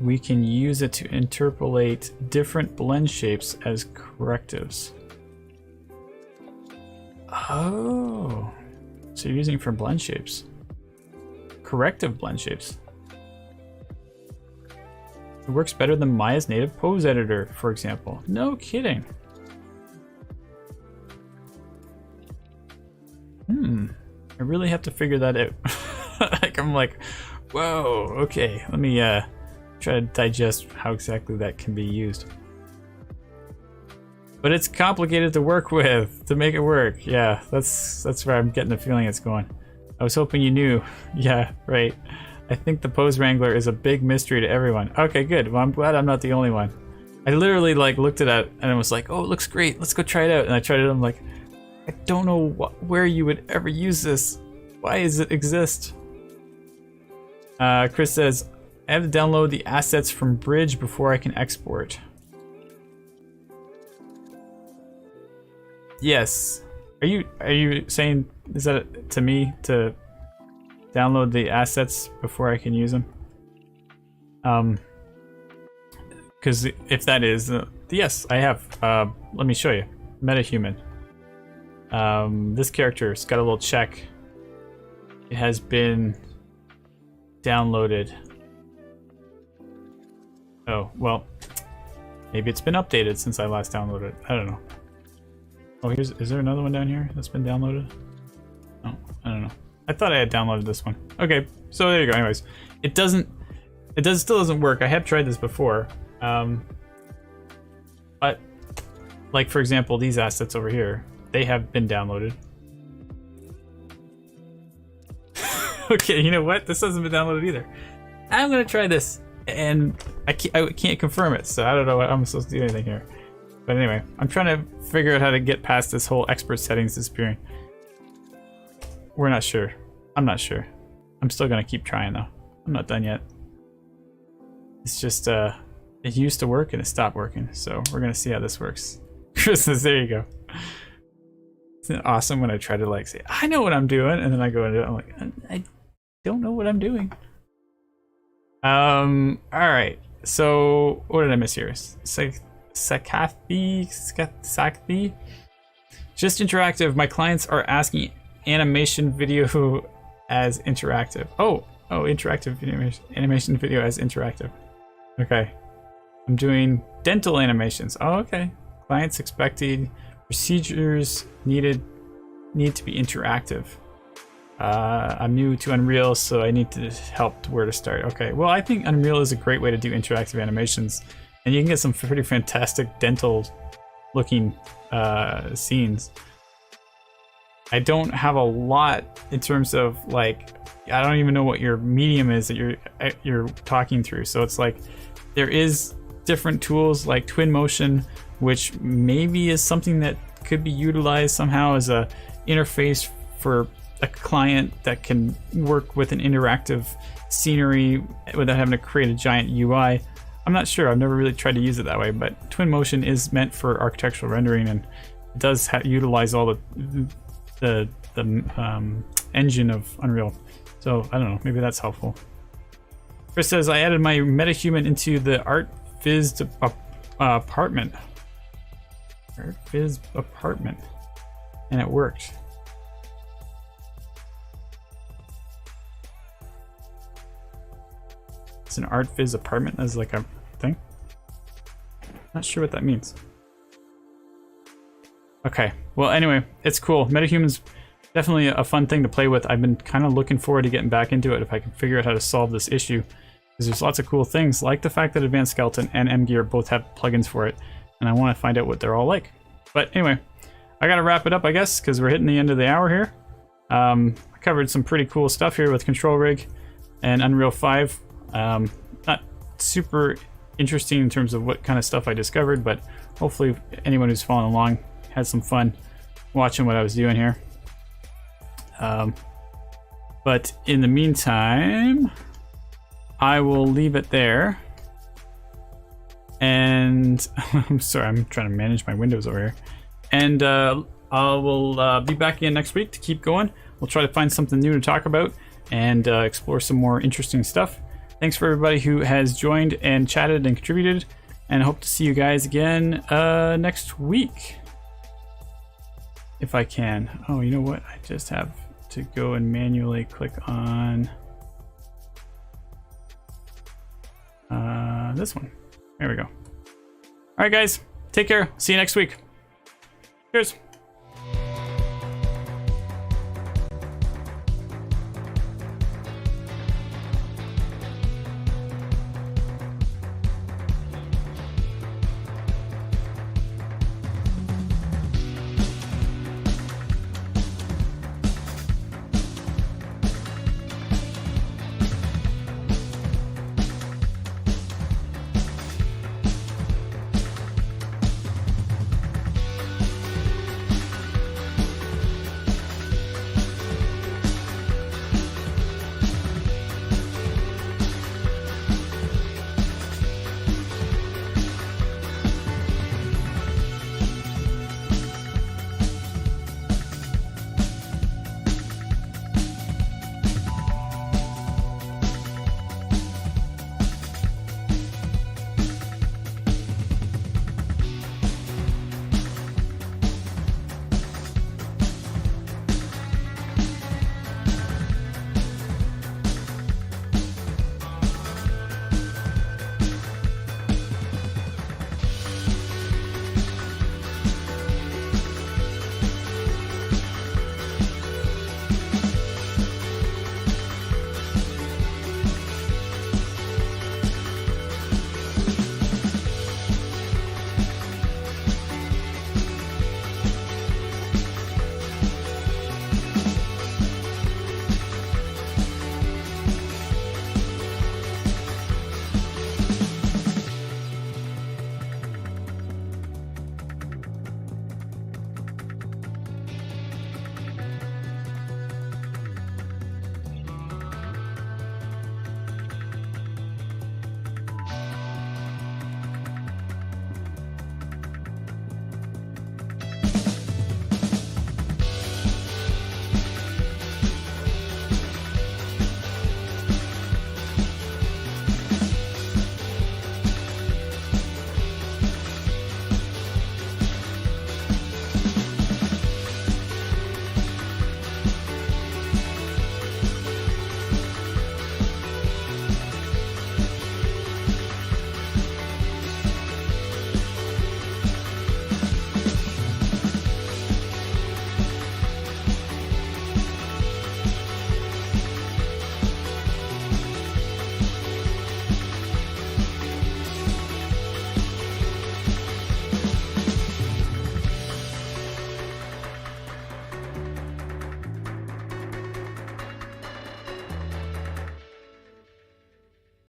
we can use it to interpolate different blend shapes as correctives. Oh, so you're using it for blend shapes. Corrective blend shapes. It works better than Maya's native pose editor, for example. No kidding. I really have to figure that out. Like, I'm like, whoa, okay, let me try to digest how exactly that can be used. But it's complicated to work with, to make it work. Yeah, that's where I'm getting the feeling it's going. I was hoping you knew. Yeah, right. I think the Pose Wrangler is a big mystery to everyone. Okay, good. Well, I'm glad I'm not the only one. I literally like looked at it and I was like, oh, it looks great. Let's go try it out. And I tried it. I'm like, I don't know where you would ever use this. Why does it exist? Chris says, I have to download the assets from Bridge before I can export. Yes. Are you saying, is that to me to download the assets before I can use them. Because if that is, yes, I have. Let me show you. MetaHuman. This character's got a little check. It has been downloaded. Oh, well, maybe it's been updated since I last downloaded it. I don't know. Oh, is there another one down here that's been downloaded? Oh, I don't know. I thought I had downloaded this one. Okay, so there you go. Anyways, it still doesn't work. I have tried this before. But like, for example, these assets over here, they have been downloaded. Okay, you know what? This hasn't been downloaded either. I'm gonna try this, and I can't confirm it, so I don't know what I'm supposed to do anything here. But anyway, I'm trying to figure out how to get past this whole expert settings disappearing. We're not sure. I'm not sure. I'm still gonna keep trying though. I'm not done yet. It's just it used to work and it stopped working, so we're gonna see how this works. Chris says, there you go. Isn't it awesome when I try to like say, I know what I'm doing, and then I go into it, I'm like, I don't know what I'm doing. Alright, so what did I miss here? Sakathy? Just interactive. My clients are asking animation video as interactive. Oh, interactive animation video as interactive. Okay. I'm doing dental animations. Oh, okay. Clients expecting procedures need to be interactive. I'm new to Unreal, so I need to help where to start. Okay, well, I think Unreal is a great way to do interactive animations, and you can get some pretty fantastic dental looking scenes. I don't have a lot in terms of like, I don't even know what your medium is that you're talking through. So it's like there is different tools like Twinmotion, which maybe is something that could be utilized somehow as a interface for a client that can work with an interactive scenery without having to create a giant UI. I'm not sure. I've never really tried to use it that way, but Twinmotion is meant for architectural rendering, and it does utilize all the engine of Unreal. So I don't know. Maybe that's helpful. Chris says I added my MetaHuman into the ArtViz apartment. ArtViz apartment, and it worked. It's an ArtViz apartment as like a thing. Not sure what that means. Okay, well anyway, it's cool. MetaHuman's definitely a fun thing to play with. I've been kind of looking forward to getting back into it if I can figure out how to solve this issue. Because there's lots of cool things, like the fact that Advanced Skeleton and MGear both have plugins for it, and I want to find out what they're all like. But anyway, I gotta wrap it up, I guess, because we're hitting the end of the hour here. I covered some pretty cool stuff here with Control Rig and Unreal 5. Not super interesting in terms of what kind of stuff I discovered, but hopefully anyone who's following along had some fun watching what I was doing here. But in the meantime, I will leave it there. And I'm sorry, I'm trying to manage my windows over here. And I will be back again next week to keep going. We'll try to find something new to talk about and explore some more interesting stuff. Thanks for everybody who has joined and chatted and contributed, and I hope to see you guys again next week, if I can. Oh, you know what? I just have to go and manually click on this one. There we go. All right, guys, take care. See you next week. Cheers.